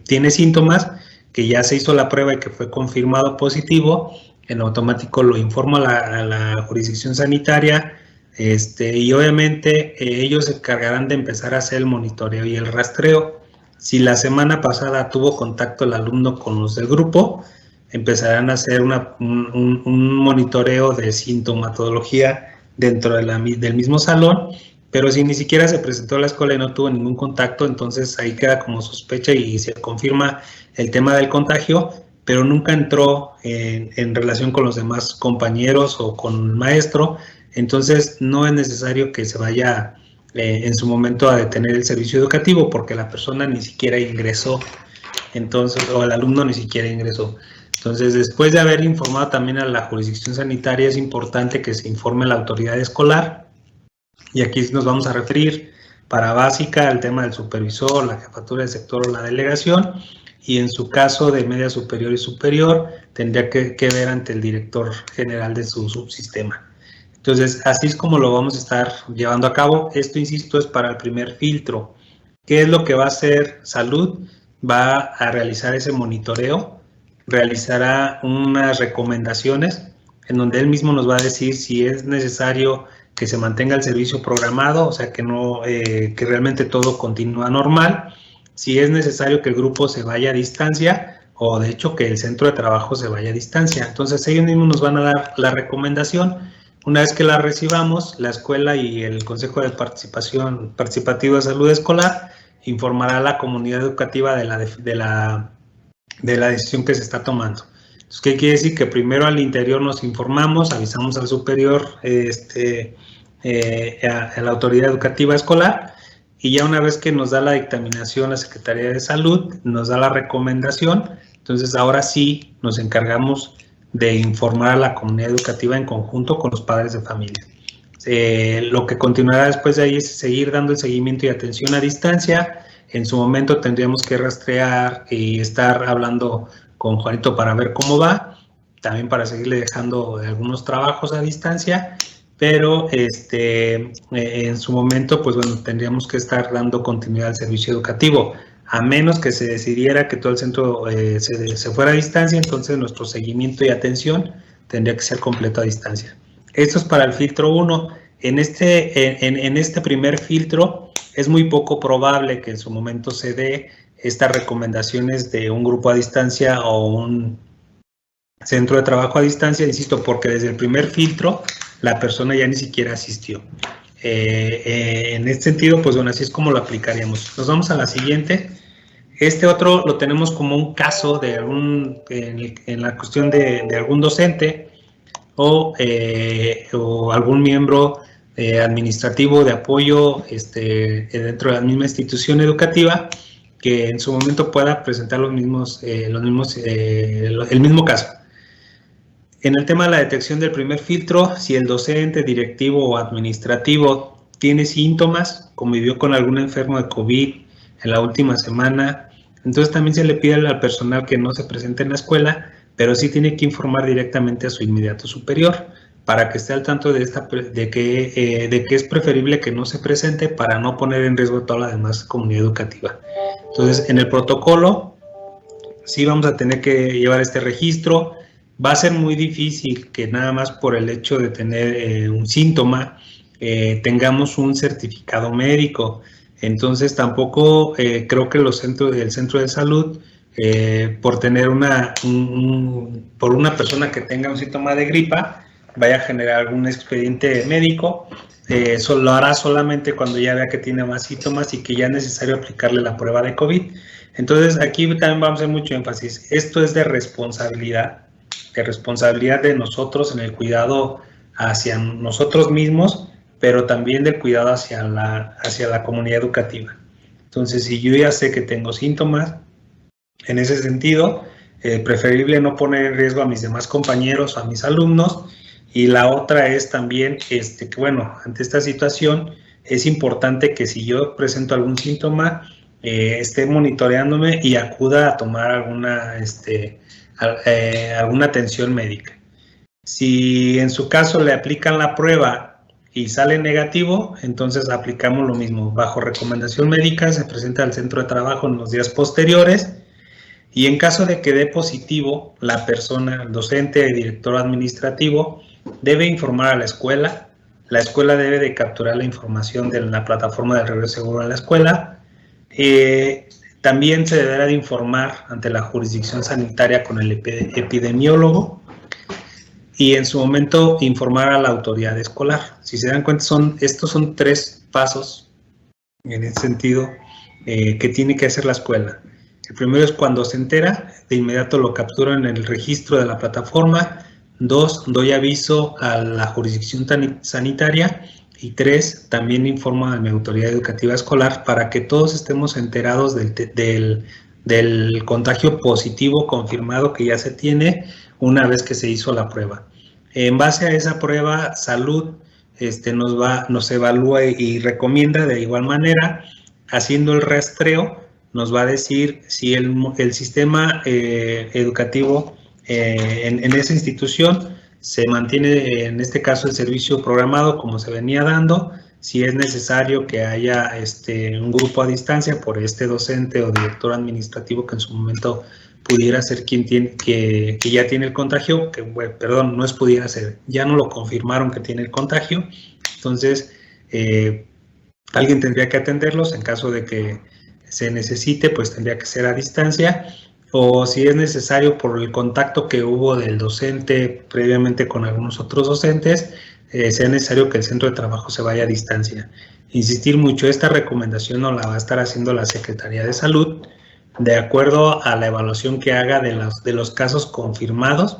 tiene síntomas, que ya se hizo la prueba y que fue confirmado positivo, en automático lo informo a la jurisdicción sanitaria, y obviamente ellos se encargarán de empezar a hacer el monitoreo y el rastreo. Si la semana pasada tuvo contacto el alumno con los del grupo, empezarán a hacer un monitoreo de sintomatología dentro del mismo salón, pero si ni siquiera se presentó a la escuela y no tuvo ningún contacto, entonces ahí queda como sospecha y se confirma el tema del contagio, pero nunca entró en relación con los demás compañeros o con el maestro, entonces no es necesario que se vaya en su momento a detener el servicio educativo porque la persona ni siquiera ingresó, entonces, o el alumno ni siquiera ingresó. Entonces, después de haber informado también a la jurisdicción sanitaria, es importante que se informe a la autoridad escolar, y aquí nos vamos a referir para básica al tema del supervisor, la jefatura del sector o la delegación, y en su caso de media superior y superior, tendría que ver ante el director general de su subsistema. Entonces, así es como lo vamos a estar llevando a cabo. Esto, insisto, es para el primer filtro. ¿Qué es lo que va a hacer Salud? Va a realizar ese monitoreo, realizará unas recomendaciones en donde él mismo nos va a decir si es necesario que se mantenga el servicio programado, o sea, que no, que realmente todo continúa normal, si es necesario que el grupo se vaya a distancia o de hecho que el centro de trabajo se vaya a distancia. Entonces ellos mismos nos van a dar la recomendación. Una vez que la recibamos, la escuela y el Consejo de Participativo de Salud Escolar informará a la comunidad educativa de la decisión que se está tomando. Entonces, ¿qué quiere decir? Que primero al interior nos informamos, avisamos al superior, a la autoridad educativa escolar, y ya una vez que nos da la dictaminación la Secretaría de Salud, nos da la recomendación, entonces ahora sí nos encargamos de informar a la comunidad educativa en conjunto con los padres de familia. Lo que continuará después de ahí es seguir dando el seguimiento y atención a distancia. En su momento tendríamos que rastrear y estar hablando con Juanito para ver cómo va, también para seguirle dejando algunos trabajos a distancia, pero en su momento, pues bueno, tendríamos que estar dando continuidad al servicio educativo, a menos que se decidiera que todo el centro se fuera a distancia, entonces nuestro seguimiento y atención tendría que ser completo a distancia. Esto es para el filtro 1. En este primer filtro es muy poco probable que en su momento se dé estas recomendaciones de un grupo a distancia o un centro de trabajo a distancia, insisto, porque desde el primer filtro la persona ya ni siquiera asistió. En este sentido, pues bueno, así es como lo aplicaríamos. Nos vamos a la siguiente. Este otro lo tenemos como un caso de en la cuestión de algún docente o algún miembro administrativo de apoyo dentro de la misma institución educativa que en su momento pueda presentar el mismo caso. En el tema de la detección del primer filtro, si el docente, directivo o administrativo tiene síntomas, convivió con algún enfermo de COVID en la última semana, entonces también se le pide al personal que no se presente en la escuela, pero sí tiene que informar directamente a su inmediato superior para que esté al tanto de que es preferible que no se presente para no poner en riesgo a toda la demás comunidad educativa. Entonces, en el protocolo sí vamos a tener que llevar este registro. Va a ser muy difícil que nada más por el hecho de tener un síntoma tengamos un certificado médico. Entonces, tampoco creo que el centro de salud, por tener por una persona que tenga un síntoma de gripa, vaya a generar algún expediente médico. Eso lo hará solamente cuando ya vea que tiene más síntomas y que ya es necesario aplicarle la prueba de COVID. Entonces, aquí también vamos a hacer mucho énfasis. Esto es de responsabilidad de nosotros en el cuidado hacia nosotros mismos, pero también del cuidado hacia la comunidad educativa. Entonces, si yo ya sé que tengo síntomas, en ese sentido, preferible no poner en riesgo a mis demás compañeros o a mis alumnos. Y la otra es también que, bueno, ante esta situación es importante que si yo presento algún síntoma, esté monitoreándome y acuda a tomar alguna atención médica. Si en su caso le aplican la prueba y sale negativo, entonces aplicamos lo mismo. Bajo recomendación médica se presenta al centro de trabajo en los días posteriores. Y en caso de que dé positivo, la persona, el docente, el director administrativo, debe informar a la escuela. La escuela debe de capturar la información de la plataforma de regreso seguro a la escuela. También se deberá de informar ante la jurisdicción sanitaria con el epidemiólogo y en su momento informar a la autoridad escolar. Si se dan cuenta, estos son tres pasos en ese sentido que tiene que hacer la escuela. El primero es cuando se entera, de inmediato lo capturo en el registro de la plataforma. 2, doy aviso a la jurisdicción sanitaria. Y 3, también informo a mi autoridad educativa escolar para que todos estemos enterados del contagio positivo confirmado que ya se tiene una vez que se hizo la prueba. En base a esa prueba, salud nos evalúa y recomienda de igual manera, haciendo el rastreo, nos va a decir si el sistema educativo en esa institución se mantiene, en este caso, el servicio programado como se venía dando, si es necesario que haya un grupo a distancia por docente o director administrativo que en su momento pudiera ser quien tiene, que ya tiene el contagio, perdón, no es pudiera ser, ya no lo confirmaron que tiene el contagio, entonces alguien tendría que atenderlos en caso de que se necesite, pues tendría que ser a distancia, o si es necesario por el contacto que hubo del docente previamente con algunos otros docentes, sea necesario que el centro de trabajo se vaya a distancia. Insistir mucho, esta recomendación no la va a estar haciendo la Secretaría de Salud, de acuerdo a la evaluación que haga de los casos confirmados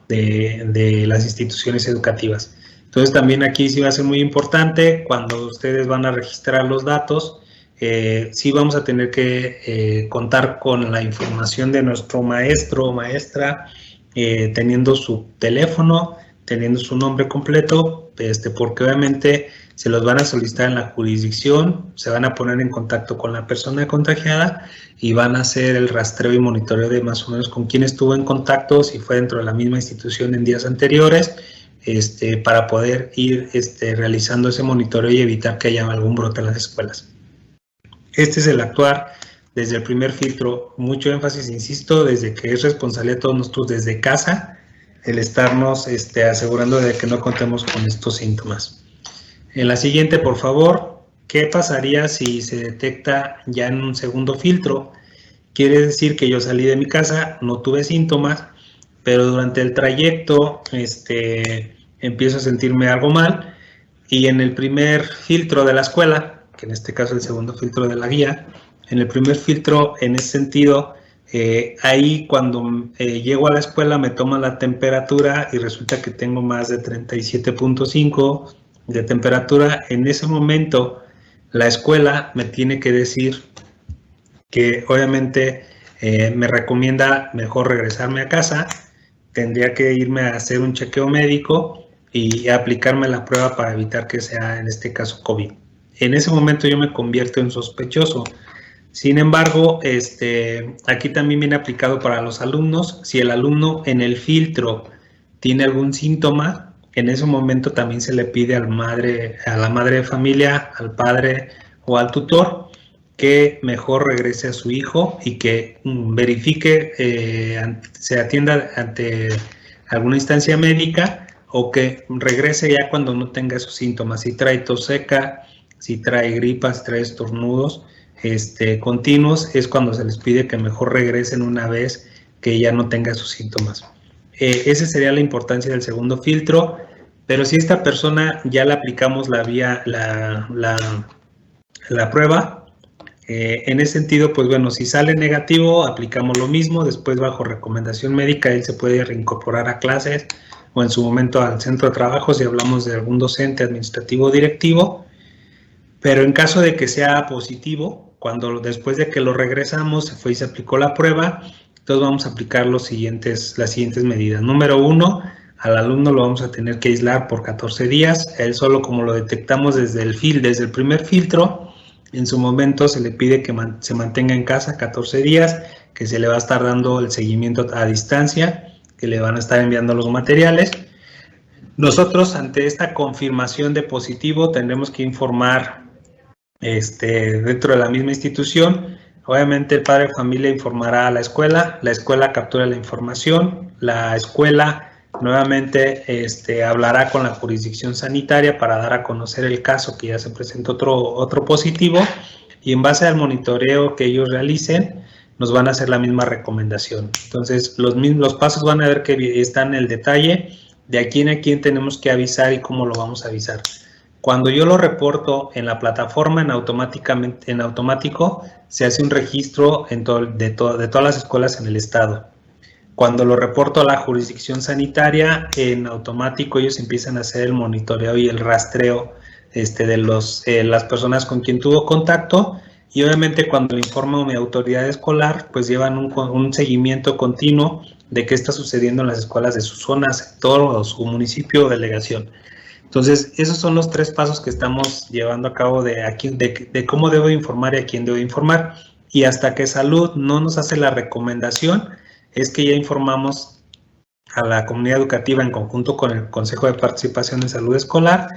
de las instituciones educativas. Entonces también aquí sí va a ser muy importante, cuando ustedes van a registrar los datos, sí vamos a tener que contar con la información de nuestro maestro o maestra, teniendo su teléfono, teniendo su nombre completo, porque obviamente se los van a solicitar en la jurisdicción, se van a poner en contacto con la persona contagiada y van a hacer el rastreo y monitoreo de más o menos con quién estuvo en contacto, si fue dentro de la misma institución en días anteriores, para poder ir realizando ese monitoreo y evitar que haya algún brote en las escuelas. Este es el actuar desde el primer filtro, mucho énfasis, insisto, desde que es responsabilidad de todos nosotros desde casa, el estarnos asegurando de que no contemos con estos síntomas. En la siguiente, por favor, ¿qué pasaría si se detecta ya en un segundo filtro? Quiere decir que yo salí de mi casa, no tuve síntomas, pero durante el trayecto empiezo a sentirme algo mal y en el primer filtro de la escuela, que en este caso el segundo filtro de la guía, en el primer filtro, en ese sentido, ahí cuando llego a la escuela me toman la temperatura y resulta que tengo más de 37.5 de temperatura. En ese momento la escuela me tiene que decir que obviamente me recomienda mejor regresarme a casa, tendría que irme a hacer un chequeo médico y aplicarme la prueba para evitar que sea en este caso COVID. En ese momento yo me convierto en sospechoso. Sin embargo, aquí también viene aplicado para los alumnos. Si el alumno en el filtro tiene algún síntoma, en ese momento también se le pide a la madre de familia, al padre o al tutor que mejor regrese a su hijo y que verifique, se atienda ante alguna instancia médica o que regrese ya cuando no tenga esos síntomas. Si trae tos seca, si trae gripas, trae estornudos continuos, es cuando se les pide que mejor regresen una vez que ya no tenga esos síntomas. Esa sería la importancia del segundo filtro, pero si esta persona ya le aplicamos la prueba, en ese sentido, pues bueno, si sale negativo, aplicamos lo mismo, después bajo recomendación médica, él se puede reincorporar a clases o en su momento al centro de trabajo si hablamos de algún docente, administrativo o directivo. Pero en caso de que sea positivo, después de que lo regresamos, se fue y se aplicó la prueba, entonces vamos a aplicar las siguientes medidas. Número 1, al alumno lo vamos a tener que aislar por 14 días. A él solo, como lo detectamos desde el primer filtro, en su momento se le pide que se mantenga en casa 14 días, que se le va a estar dando el seguimiento a distancia, que le van a estar enviando los materiales. Nosotros, ante esta confirmación de positivo, tendremos que informar dentro de la misma institución. Obviamente el padre de familia informará a la escuela captura la información, la escuela nuevamente hablará con la jurisdicción sanitaria para dar a conocer el caso que ya se presentó otro positivo y en base al monitoreo que ellos realicen nos van a hacer la misma recomendación. Entonces los pasos van a ver que están en el detalle de a quién tenemos que avisar y cómo lo vamos a avisar. Cuando yo lo reporto en la plataforma, en automático, se hace un registro de todas las escuelas en el estado. Cuando lo reporto a la jurisdicción sanitaria, en automático ellos empiezan a hacer el monitoreo y el rastreo de las personas con quien tuvo contacto, y obviamente cuando informo a mi autoridad escolar, pues llevan un seguimiento continuo de qué está sucediendo en las escuelas de sus zonas, sector, su municipio o delegación. Entonces, esos son los 3 pasos que estamos llevando a cabo de cómo debo informar y a quién debo informar. Y hasta que Salud no nos hace la recomendación, es que ya informamos a la comunidad educativa en conjunto con el Consejo de Participación en Salud Escolar,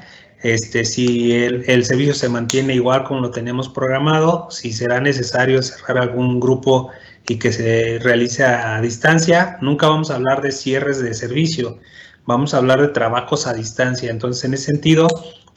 si el servicio se mantiene igual como lo teníamos programado, si será necesario cerrar algún grupo y que se realice a distancia. Nunca vamos a hablar de cierres de servicio, vamos a hablar de trabajos a distancia. Entonces, en ese sentido,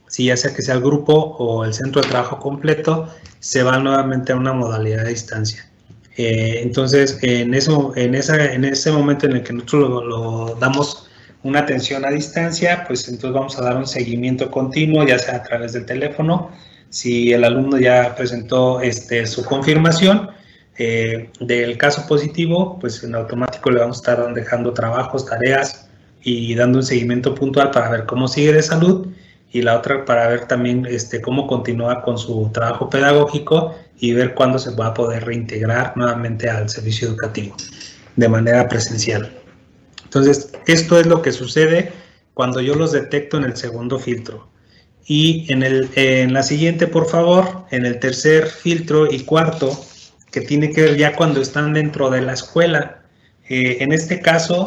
si ya sea que sea el grupo o el centro de trabajo completo, se va nuevamente a una modalidad de distancia. Entonces, en ese momento en el que nosotros lo damos una atención a distancia, pues entonces vamos a dar un seguimiento continuo, ya sea a través del teléfono. Si el alumno ya presentó su confirmación del caso positivo, pues en automático le vamos a estar dejando trabajos, tareas y dando un seguimiento puntual para ver cómo sigue de salud, y la otra para ver también cómo continúa con su trabajo pedagógico y ver cuándo se va a poder reintegrar nuevamente al servicio educativo de manera presencial. Entonces, esto es lo que sucede cuando yo los detecto en el segundo filtro. Y en la siguiente, por favor, en el tercer filtro y cuarto, que tiene que ver ya cuando están dentro de la escuela. En este caso,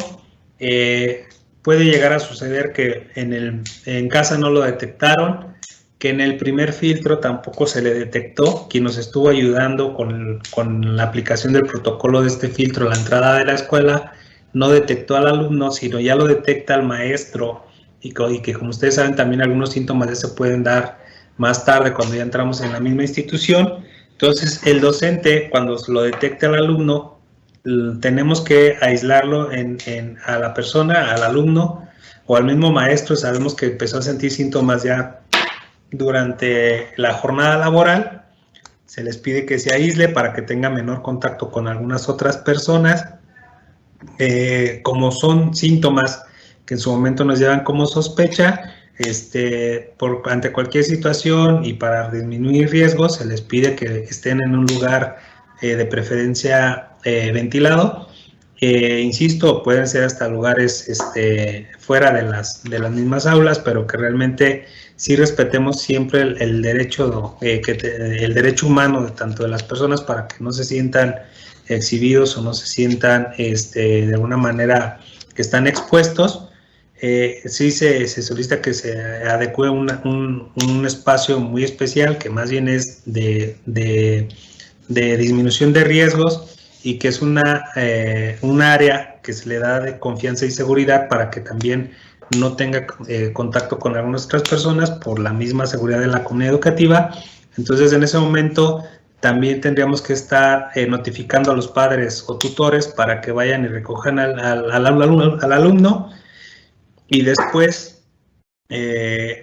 puede llegar a suceder que en casa no lo detectaron, que en el primer filtro tampoco se le detectó. Quien nos estuvo ayudando con la aplicación del protocolo de este filtro, la entrada de la escuela, no detectó al alumno, sino ya lo detecta al maestro, y que, como ustedes saben, también algunos síntomas ya se pueden dar más tarde cuando ya entramos en la misma institución. Entonces, el docente, cuando lo detecta al alumno, tenemos que aislarlo a la persona, al alumno o al mismo maestro. Sabemos que empezó a sentir síntomas ya durante la jornada laboral. Se les pide que se aísle para que tenga menor contacto con algunas otras personas. Como son síntomas que en su momento nos llevan como sospecha, ante cualquier situación y para disminuir riesgos, se les pide que estén en un lugar de preferencia ventilado. Insisto, pueden ser hasta lugares fuera de las mismas aulas, pero que realmente sí respetemos siempre el derecho humano de tanto de las personas, para que no se sientan exhibidos o no se sientan de alguna manera que están expuestos. Sí se solicita que se adecue un espacio muy especial, que más bien es de disminución de riesgos, y que es un área que se le da de confianza y seguridad para que también no tenga contacto con algunas otras personas, por la misma seguridad de la comunidad educativa. Entonces, en ese momento también tendríamos que estar notificando a los padres o tutores para que vayan y recojan al alumno, y después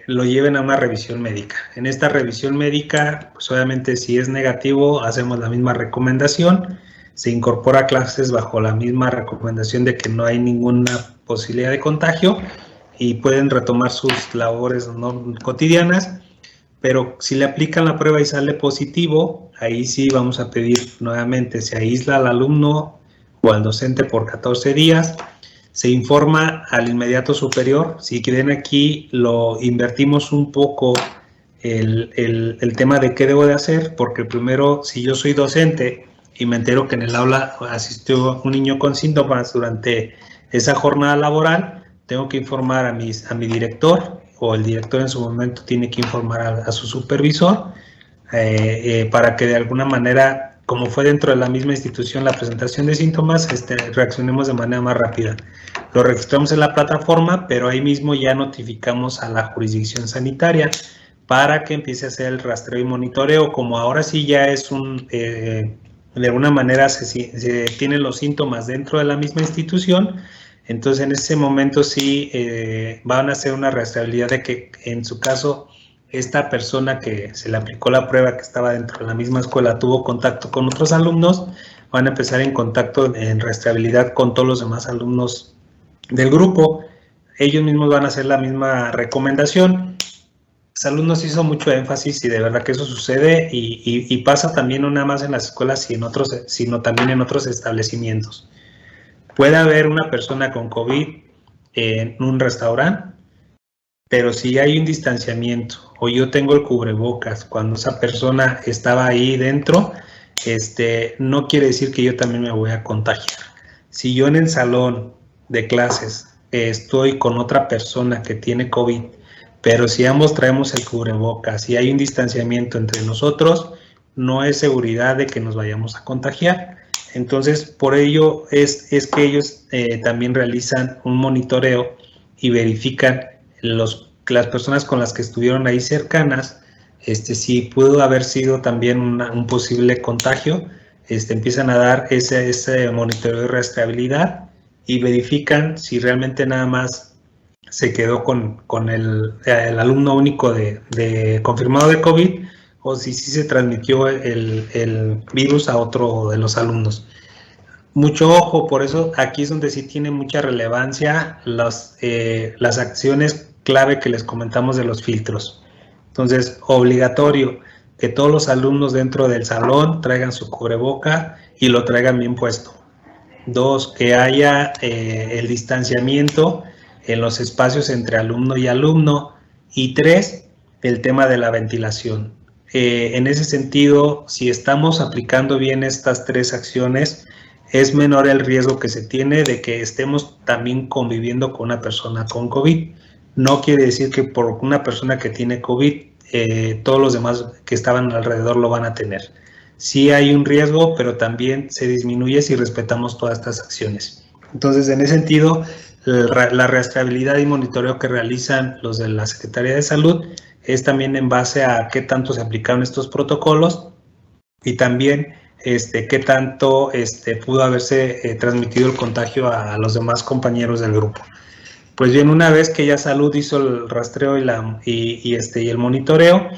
lo lleven a una revisión médica. En esta revisión médica, pues obviamente, si es negativo, hacemos la misma recomendación, se incorpora a clases bajo la misma recomendación de que no hay ninguna posibilidad de contagio y pueden retomar sus labores cotidianas. Pero si le aplican la prueba y sale positivo, ahí sí vamos a pedir nuevamente, se aísla al alumno o al docente por 14 días, se informa al inmediato superior. Si quieren, aquí lo invertimos un poco el tema de qué debo de hacer, porque primero, si yo soy docente y me entero que en el aula asistió un niño con síntomas durante esa jornada laboral, tengo que informar a mi director, o el director en su momento tiene que informar a su supervisor, para que de alguna manera, como fue dentro de la misma institución la presentación de síntomas, reaccionemos de manera más rápida. Lo registramos en la plataforma, pero ahí mismo ya notificamos a la jurisdicción sanitaria para que empiece a hacer el rastreo y monitoreo. Como ahora sí ya es de alguna manera se tienen los síntomas dentro de la misma institución, entonces en ese momento sí van a hacer una rastreabilidad de que en su caso esta persona que se le aplicó la prueba, que estaba dentro de la misma escuela, tuvo contacto con otros alumnos, van a empezar en contacto en rastreabilidad con todos los demás alumnos del grupo. Ellos mismos van a hacer la misma recomendación. Salud nos hizo mucho énfasis y de verdad que eso sucede y pasa también no nada más en las escuelas sino también en otros establecimientos. Puede haber una persona con COVID en un restaurante, pero si hay un distanciamiento o yo tengo el cubrebocas cuando esa persona estaba ahí dentro, no quiere decir que yo también me voy a contagiar. Si yo en el salón de clases estoy con otra persona que tiene COVID, pero si ambos traemos el cubrebocas y hay un distanciamiento entre nosotros, no es seguridad de que nos vayamos a contagiar. Entonces, por ello es que ellos también realizan un monitoreo y verifican las personas con las que estuvieron ahí cercanas, si pudo haber sido también un posible contagio, empiezan a dar ese monitoreo de rastreabilidad y verifican si realmente nada más se quedó con el alumno único de confirmado de COVID o si sí se transmitió el virus a otro de los alumnos. Mucho ojo, por eso aquí es donde sí tiene mucha relevancia las acciones clave que les comentamos de los filtros. Entonces, obligatorio que todos los alumnos dentro del salón traigan su cubreboca y lo traigan bien puesto. 2, que haya el distanciamiento en los espacios entre alumno y alumno. Y 3, el tema de la ventilación. En ese sentido, si estamos aplicando bien estas 3 acciones, es menor el riesgo que se tiene de que estemos también conviviendo con una persona con COVID. No quiere decir que por una persona que tiene COVID, todos los demás que estaban alrededor lo van a tener. Sí hay un riesgo, pero también se disminuye si respetamos todas estas acciones. Entonces, en ese sentido, la rastreabilidad y monitoreo que realizan los de la Secretaría de Salud es también en base a qué tanto se aplicaron estos protocolos y también qué tanto pudo haberse transmitido el contagio a los demás compañeros del grupo. Pues bien, una vez que ya Salud hizo el rastreo y el monitoreo,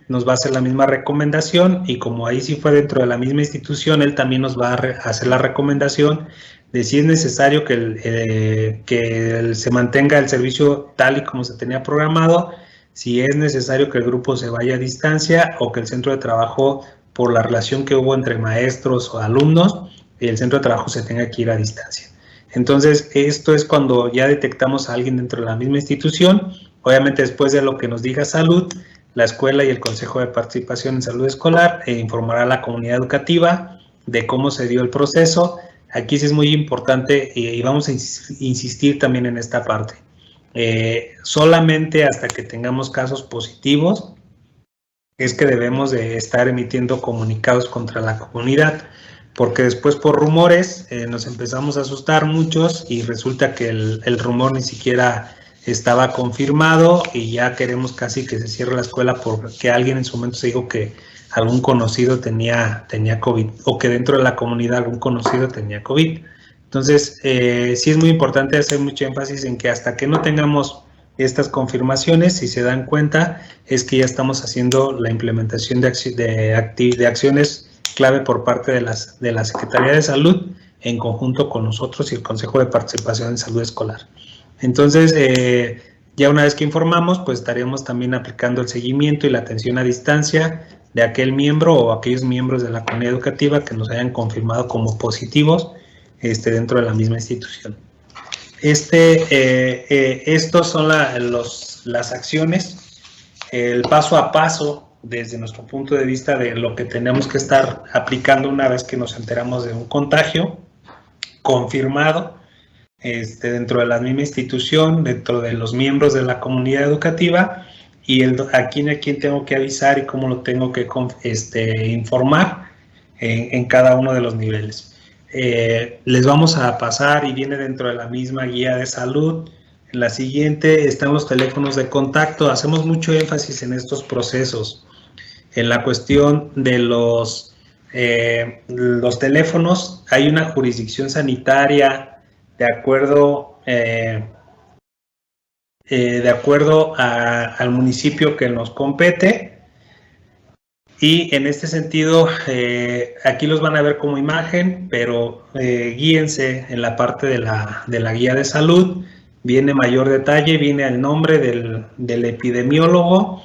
nos va a hacer la misma recomendación y como ahí sí fue dentro de la misma institución, él también nos va a hacer la recomendación de si es necesario que se mantenga el servicio tal y como se tenía programado, si es necesario que el grupo se vaya a distancia o que el centro de trabajo, por la relación que hubo entre maestros o alumnos, el centro de trabajo se tenga que ir a distancia. Entonces, esto es cuando ya detectamos a alguien dentro de la misma institución, obviamente después de lo que nos diga Salud, la escuela y el Consejo de Participación en Salud Escolar informará a la comunidad educativa de cómo se dio el proceso. Aquí sí es muy importante y vamos a insistir también en esta parte. Solamente hasta que tengamos casos positivos es que debemos de estar emitiendo comunicados contra la comunidad, porque después por rumores nos empezamos a asustar muchos y resulta que el rumor ni siquiera estaba confirmado y ya queremos casi que se cierre la escuela porque alguien en su momento se dijo que algún conocido tenía COVID o que dentro de la comunidad algún conocido tenía COVID. Entonces, sí es muy importante hacer mucho énfasis en que hasta que no tengamos estas confirmaciones, si se dan cuenta, es que ya estamos haciendo la implementación de acciones clave por parte de la Secretaría de Salud en conjunto con nosotros y el Consejo de Participación en Salud Escolar. Entonces, ya una vez que informamos, pues estaríamos también aplicando el seguimiento y la atención a distancia de aquel miembro o aquellos miembros de la comunidad educativa que nos hayan confirmado como positivos dentro de la misma institución. Estos son las acciones, el paso a paso desde nuestro punto de vista de lo que tenemos que estar aplicando una vez que nos enteramos de un contagio confirmado dentro de la misma institución, dentro de los miembros de la comunidad educativa y a quién tengo que avisar y cómo lo tengo que informar en cada uno de los niveles. Les vamos a pasar y viene dentro de la misma guía de salud. En la siguiente están los teléfonos de contacto. Hacemos mucho énfasis en estos procesos. En la cuestión de los teléfonos, hay una jurisdicción sanitaria de acuerdo de acuerdo al municipio que nos compete. Y en este sentido, aquí los van a ver como imagen, pero guíense en la parte de la guía de salud. Viene mayor detalle, viene el nombre del epidemiólogo,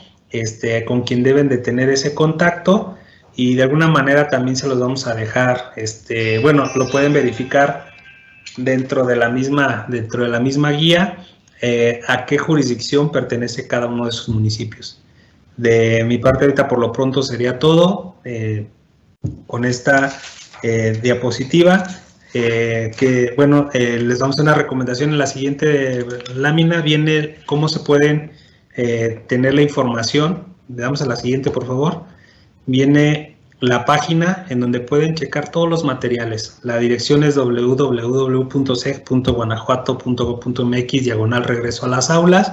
con quien deben de tener ese contacto, y de alguna manera también se los vamos a dejar, bueno, lo pueden verificar dentro de la misma guía, a qué jurisdicción pertenece cada uno de sus municipios. De mi parte ahorita por lo pronto sería todo con esta diapositiva, que bueno, les damos una recomendación. En la siguiente lámina viene cómo se pueden tener la información. Le damos a la siguiente, por favor. Viene la página en donde pueden checar todos los materiales. La dirección es www.seg.guanajuato.gov.mx/regreso a las aulas.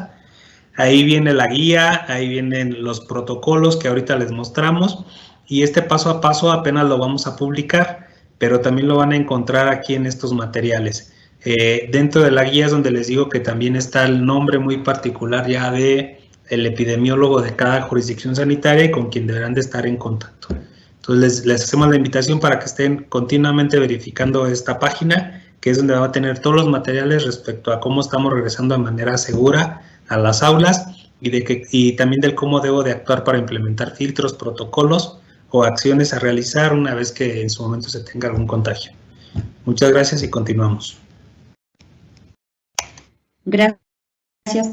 Ahí viene la guía, ahí vienen los protocolos que ahorita les mostramos, y este paso a paso apenas lo vamos a publicar, pero también lo van a encontrar aquí en estos materiales. Dentro de la guía es donde les digo que también está el nombre muy particular ya de el epidemiólogo de cada jurisdicción sanitaria y con quien deberán de estar en contacto. Entonces les hacemos la invitación para que estén continuamente verificando esta página, que es donde va a tener todos los materiales respecto a cómo estamos regresando de manera segura a las aulas, y también del cómo debo de actuar para implementar filtros, protocolos o acciones a realizar una vez que en su momento se tenga algún contagio. Muchas gracias y continuamos. Gracias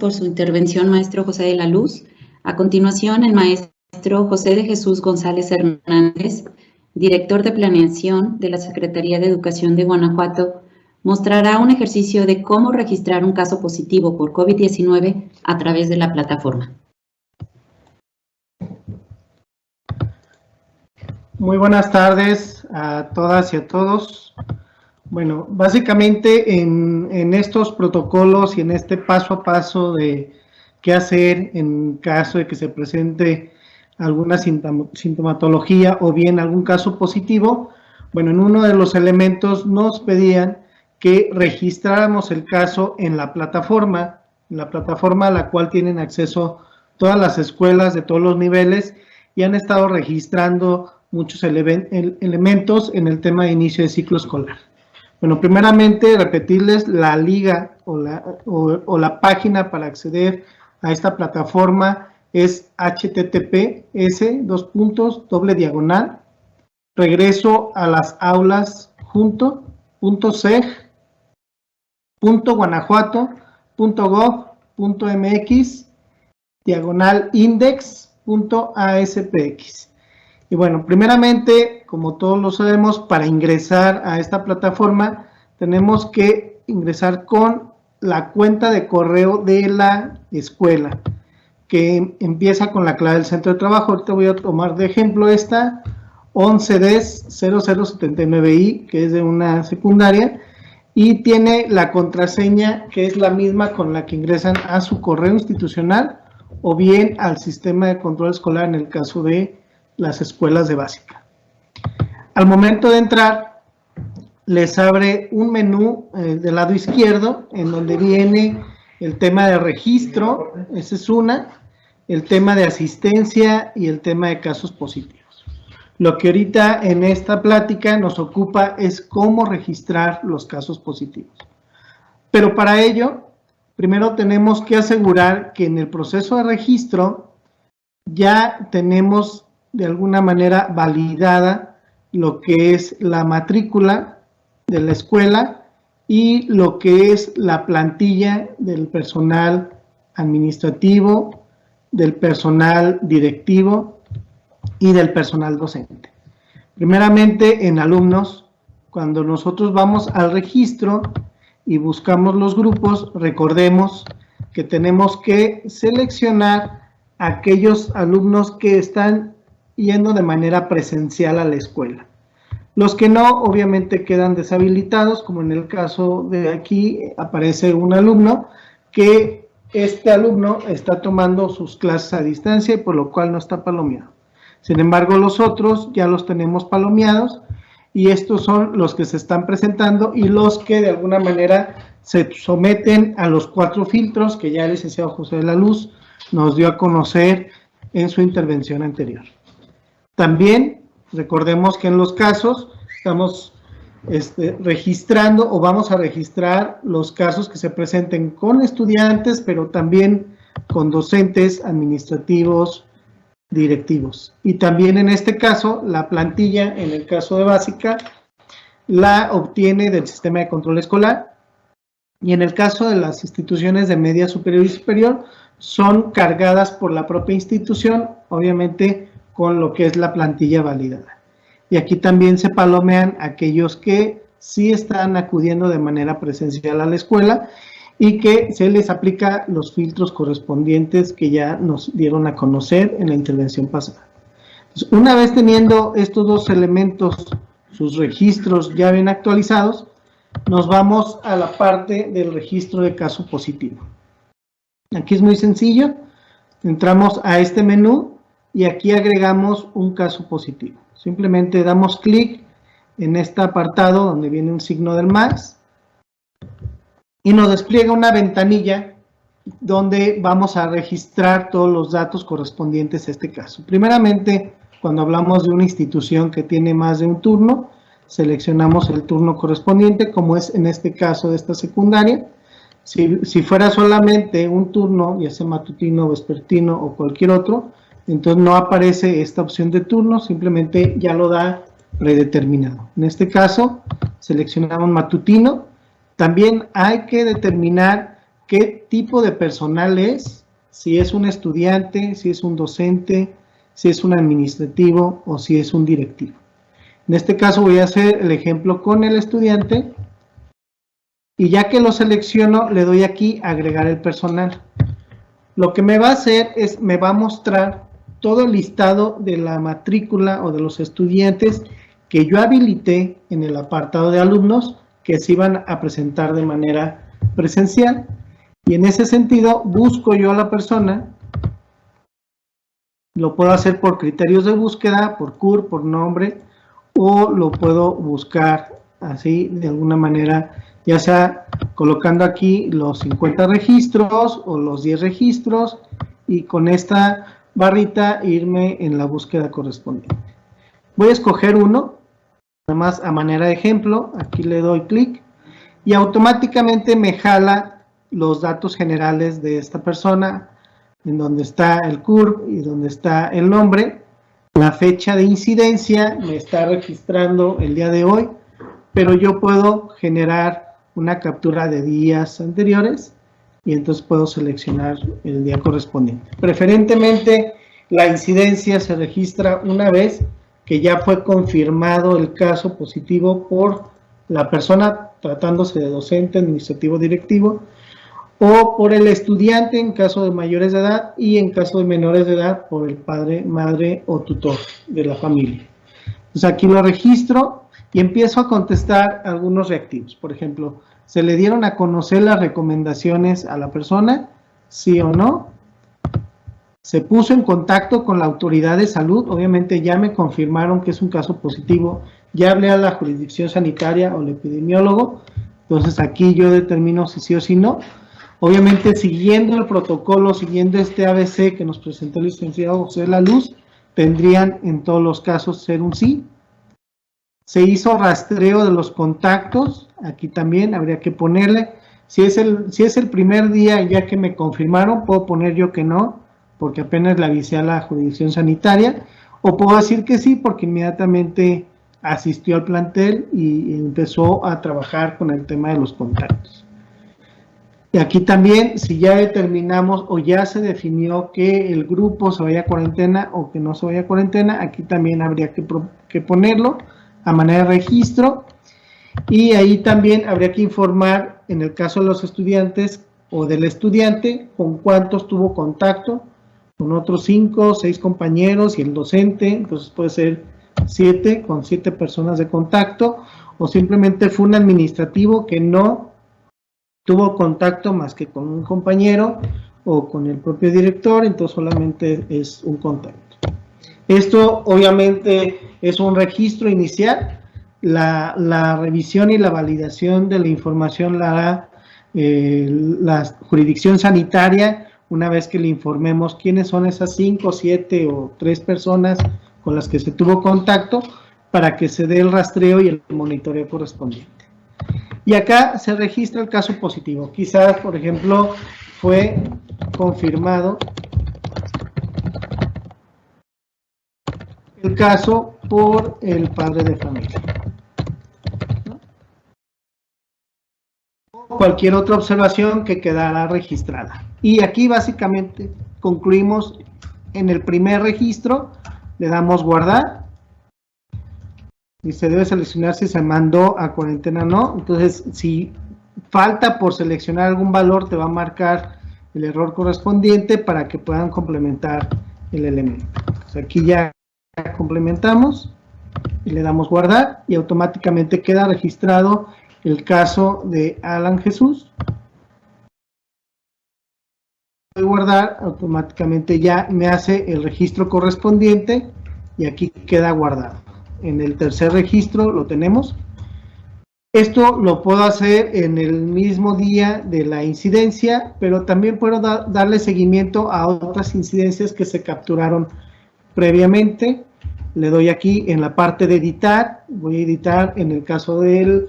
por su intervención, maestro José de la Luz. A continuación, el maestro José de Jesús González Hernández, director de Planeación de la Secretaría de Educación de Guanajuato, mostrará un ejercicio de cómo registrar un caso positivo por COVID-19 a través de la plataforma. Muy buenas tardes a todas y a todos. Bueno, básicamente en estos protocolos y en este paso a paso de qué hacer en caso de que se presente alguna sintomatología o bien algún caso positivo, bueno, en uno de los elementos nos pedían que registráramos el caso en la plataforma a la cual tienen acceso todas las escuelas de todos los niveles, y han estado registrando muchos elementos en el tema de inicio de ciclo escolar. Bueno, primeramente repetirles la liga o la página para acceder a esta plataforma es https://regreso a las aulas junto.guanajuato.gov.mx/index.aspx. Y bueno, primeramente, como todos lo sabemos, para ingresar a esta plataforma tenemos que ingresar con la cuenta de correo de la escuela, que empieza con la clave del centro de trabajo. Ahorita voy a tomar de ejemplo esta 11DES0079I, que es de una secundaria, y tiene la contraseña que es la misma con la que ingresan a su correo institucional o bien al sistema de control escolar en el caso de las escuelas de básica. Al momento de entrar, les abre un menú del lado izquierdo en donde viene el tema de registro, esa es una, el tema de asistencia y el tema de casos positivos. Lo que ahorita en esta plática nos ocupa es cómo registrar los casos positivos. Pero para ello, primero tenemos que asegurar que en el proceso de registro ya tenemos de alguna manera validada lo que es la matrícula de la escuela y lo que es la plantilla del personal administrativo, del personal directivo y del personal docente. Primeramente, en alumnos, cuando nosotros vamos al registro y buscamos los grupos, recordemos que tenemos que seleccionar aquellos alumnos que están yendo de manera presencial a la escuela. Los que no, obviamente quedan deshabilitados, como en el caso de aquí aparece un alumno que este alumno está tomando sus clases a distancia y por lo cual no está palomeado. Sin embargo, los otros ya los tenemos palomeados y estos son los que se están presentando y los que de alguna manera se someten a los 4 filtros que ya el licenciado José de la Luz nos dio a conocer en su intervención anterior. También recordemos que en los casos estamos registrando o vamos a registrar los casos que se presenten con estudiantes, pero también con docentes, administrativos, directivos. Y también en este caso, la plantilla, en el caso de básica, la obtiene del sistema de control escolar, y en el caso de las instituciones de media superior y superior, son cargadas por la propia institución, obviamente con lo que es la plantilla validada. Y aquí también se palomean aquellos que sí están acudiendo de manera presencial a la escuela y que se les aplica los filtros correspondientes que ya nos dieron a conocer en la intervención pasada. Entonces, una vez teniendo estos 2 elementos, sus registros ya bien actualizados, nos vamos a la parte del registro de caso positivo. Aquí es muy sencillo, entramos a este menú y aquí agregamos un caso positivo. Simplemente damos clic en este apartado donde viene un signo del más y nos despliega una ventanilla donde vamos a registrar todos los datos correspondientes a este caso. Primeramente, cuando hablamos de una institución que tiene más de un turno, seleccionamos el turno correspondiente, como es en este caso de esta secundaria. Si fuera solamente un turno, ya sea matutino, vespertino o cualquier otro, entonces no aparece esta opción de turno, simplemente ya lo da predeterminado. En este caso, seleccionamos matutino. También hay que determinar qué tipo de personal es, si es un estudiante, si es un docente, si es un administrativo o si es un directivo. En este caso voy a hacer el ejemplo con el estudiante y ya que lo selecciono le doy aquí agregar el personal. Lo que me va a hacer es, me va a mostrar todo el listado de la matrícula o de los estudiantes que yo habilité en el apartado de alumnos que se iban a presentar de manera presencial. Y en ese sentido busco yo a la persona, lo puedo hacer por criterios de búsqueda, por CUR, por nombre, o lo puedo buscar así de alguna manera, ya sea colocando aquí los 50 registros o los 10 registros y con esta barrita irme en la búsqueda correspondiente. Voy a escoger uno, nada más a manera de ejemplo, aquí le doy clic y automáticamente me jala los datos generales de esta persona, en donde está el CUR y donde está el nombre, la fecha de incidencia, me está registrando el día de hoy, pero yo puedo generar una captura de días anteriores y entonces puedo seleccionar el día correspondiente. Preferentemente la incidencia se registra una vez que ya fue confirmado el caso positivo por la persona tratándose de docente, administrativo, directivo, o por el estudiante en caso de mayores de edad y en caso de menores de edad por el padre, madre o tutor de la familia. Entonces aquí lo registro y empiezo a contestar algunos reactivos. Por ejemplo, ¿se le dieron a conocer las recomendaciones a la persona? ¿Sí o no? ¿Se puso en contacto con la autoridad de salud? Obviamente ya me confirmaron que es un caso positivo. Ya hablé a la jurisdicción sanitaria o al epidemiólogo. Entonces aquí yo determino si sí o si no. Obviamente siguiendo el protocolo, siguiendo este ABC que nos presentó el licenciado José de la Luz, tendrían en todos los casos ser un sí. Se hizo rastreo de los contactos, aquí también habría que ponerle, si es el primer día ya que me confirmaron, puedo poner yo que no, porque apenas le avisé a la jurisdicción sanitaria, o puedo decir que sí, porque inmediatamente asistió al plantel y empezó a trabajar con el tema de los contactos. Y aquí también, si ya determinamos o ya se definió que el grupo se vaya a cuarentena o que no se vaya a cuarentena, aquí también habría que ponerlo a manera de registro. Y ahí también habría que informar, en el caso de los estudiantes o del estudiante, con cuántos tuvo contacto, con otros 5 o 6 compañeros y el docente, entonces puede ser 7, con 7 personas de contacto, o simplemente fue un administrativo que no tuvo contacto más que con un compañero o con el propio director, entonces solamente es un contacto. Esto obviamente es un registro inicial, la revisión y la validación de la información la hará la jurisdicción sanitaria, una vez que le informemos quiénes son esas 5, 7 o 3 personas con las que se tuvo contacto, para que se dé el rastreo y el monitoreo correspondiente. Y acá se registra el caso positivo. Quizás, por ejemplo, fue confirmado el caso por el padre de familia. Cualquier otra observación que quedará registrada. Y aquí básicamente concluimos en el primer registro, le damos guardar y se debe seleccionar si se mandó a cuarentena o no. Entonces, si falta por seleccionar algún valor, te va a marcar el error correspondiente para que puedan complementar el elemento. Entonces, aquí ya complementamos y le damos guardar y automáticamente queda registrado el caso de Alan Jesús. Voy a guardar, automáticamente ya me hace el registro correspondiente y aquí queda guardado. En el tercer registro lo tenemos. Esto lo puedo hacer en el mismo día de la incidencia, pero también puedo darle seguimiento a otras incidencias que se capturaron previamente. Le doy aquí en la parte de editar, voy a editar en el caso del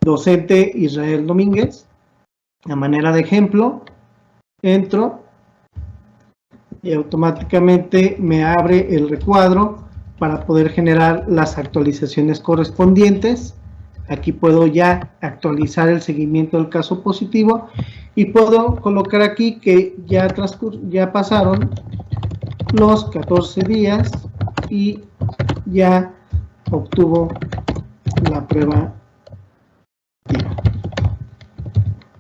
docente Israel Domínguez, a manera de ejemplo, entro y automáticamente me abre el recuadro para poder generar las actualizaciones correspondientes. Aquí puedo ya actualizar el seguimiento del caso positivo y puedo colocar aquí que ya pasaron los 14 días y ya obtuvo la prueba,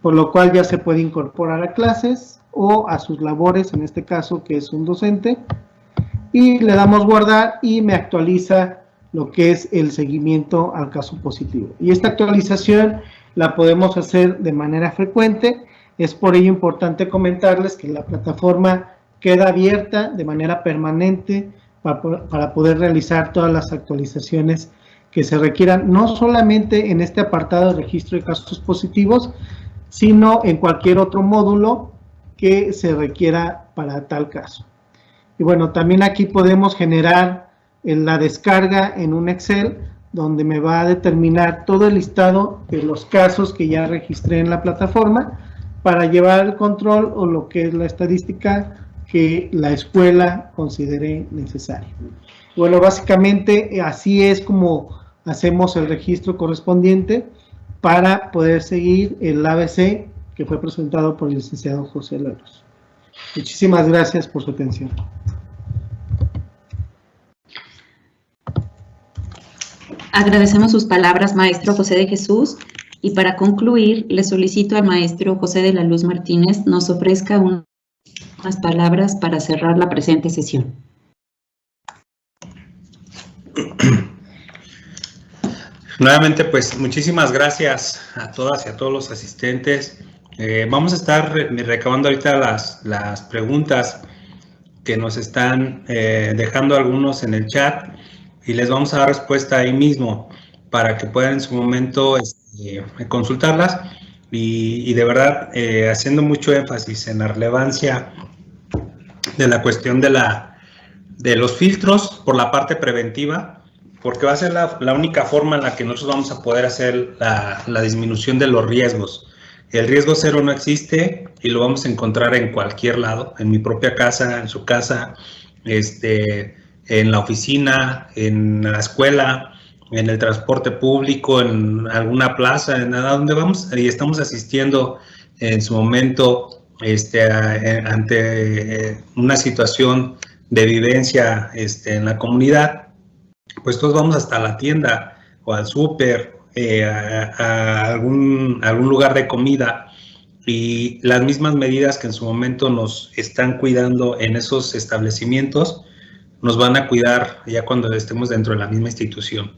por lo cual ya se puede incorporar a clases o a sus labores, en este caso que es un docente, y le damos guardar y me actualiza lo que es el seguimiento al caso positivo. Y esta actualización la podemos hacer de manera frecuente. Es por ello importante comentarles que la plataforma queda abierta de manera permanente para poder realizar todas las actualizaciones que se requieran, no solamente en este apartado de registro de casos positivos, sino en cualquier otro módulo que se requiera para tal caso. Y bueno, también aquí podemos generar la descarga en un Excel, donde me va a determinar todo el listado de los casos que ya registré en la plataforma, para llevar el control o lo que es la estadística que la escuela considere necesaria. Bueno, básicamente así es como hacemos el registro correspondiente para poder seguir el ABC que fue presentado por el licenciado José Leros. Muchísimas gracias por su atención. Agradecemos sus palabras, maestro José de Jesús, y para concluir, le solicito al maestro José de la Luz Martínez nos ofrezca unas palabras para cerrar la presente sesión. Nuevamente, pues muchísimas gracias a todas y a todos los asistentes. Vamos a estar recabando ahorita las preguntas que nos están dejando algunos en el chat y les vamos a dar respuesta ahí mismo para que puedan en su momento consultarlas y de verdad haciendo mucho énfasis en la relevancia de la cuestión de los filtros por la parte preventiva, porque va a ser la única forma en la que nosotros vamos a poder hacer la disminución de los riesgos. El riesgo cero no existe y lo vamos a encontrar en cualquier lado, en mi propia casa, en su casa, en la oficina, en la escuela, en el transporte público, en alguna plaza, en nada donde vamos y estamos asistiendo en su momento ante una situación de vivencia en la comunidad, pues todos vamos hasta la tienda o al súper, a algún lugar de comida, y las mismas medidas que en su momento nos están cuidando en esos establecimientos nos van a cuidar ya cuando estemos dentro de la misma institución.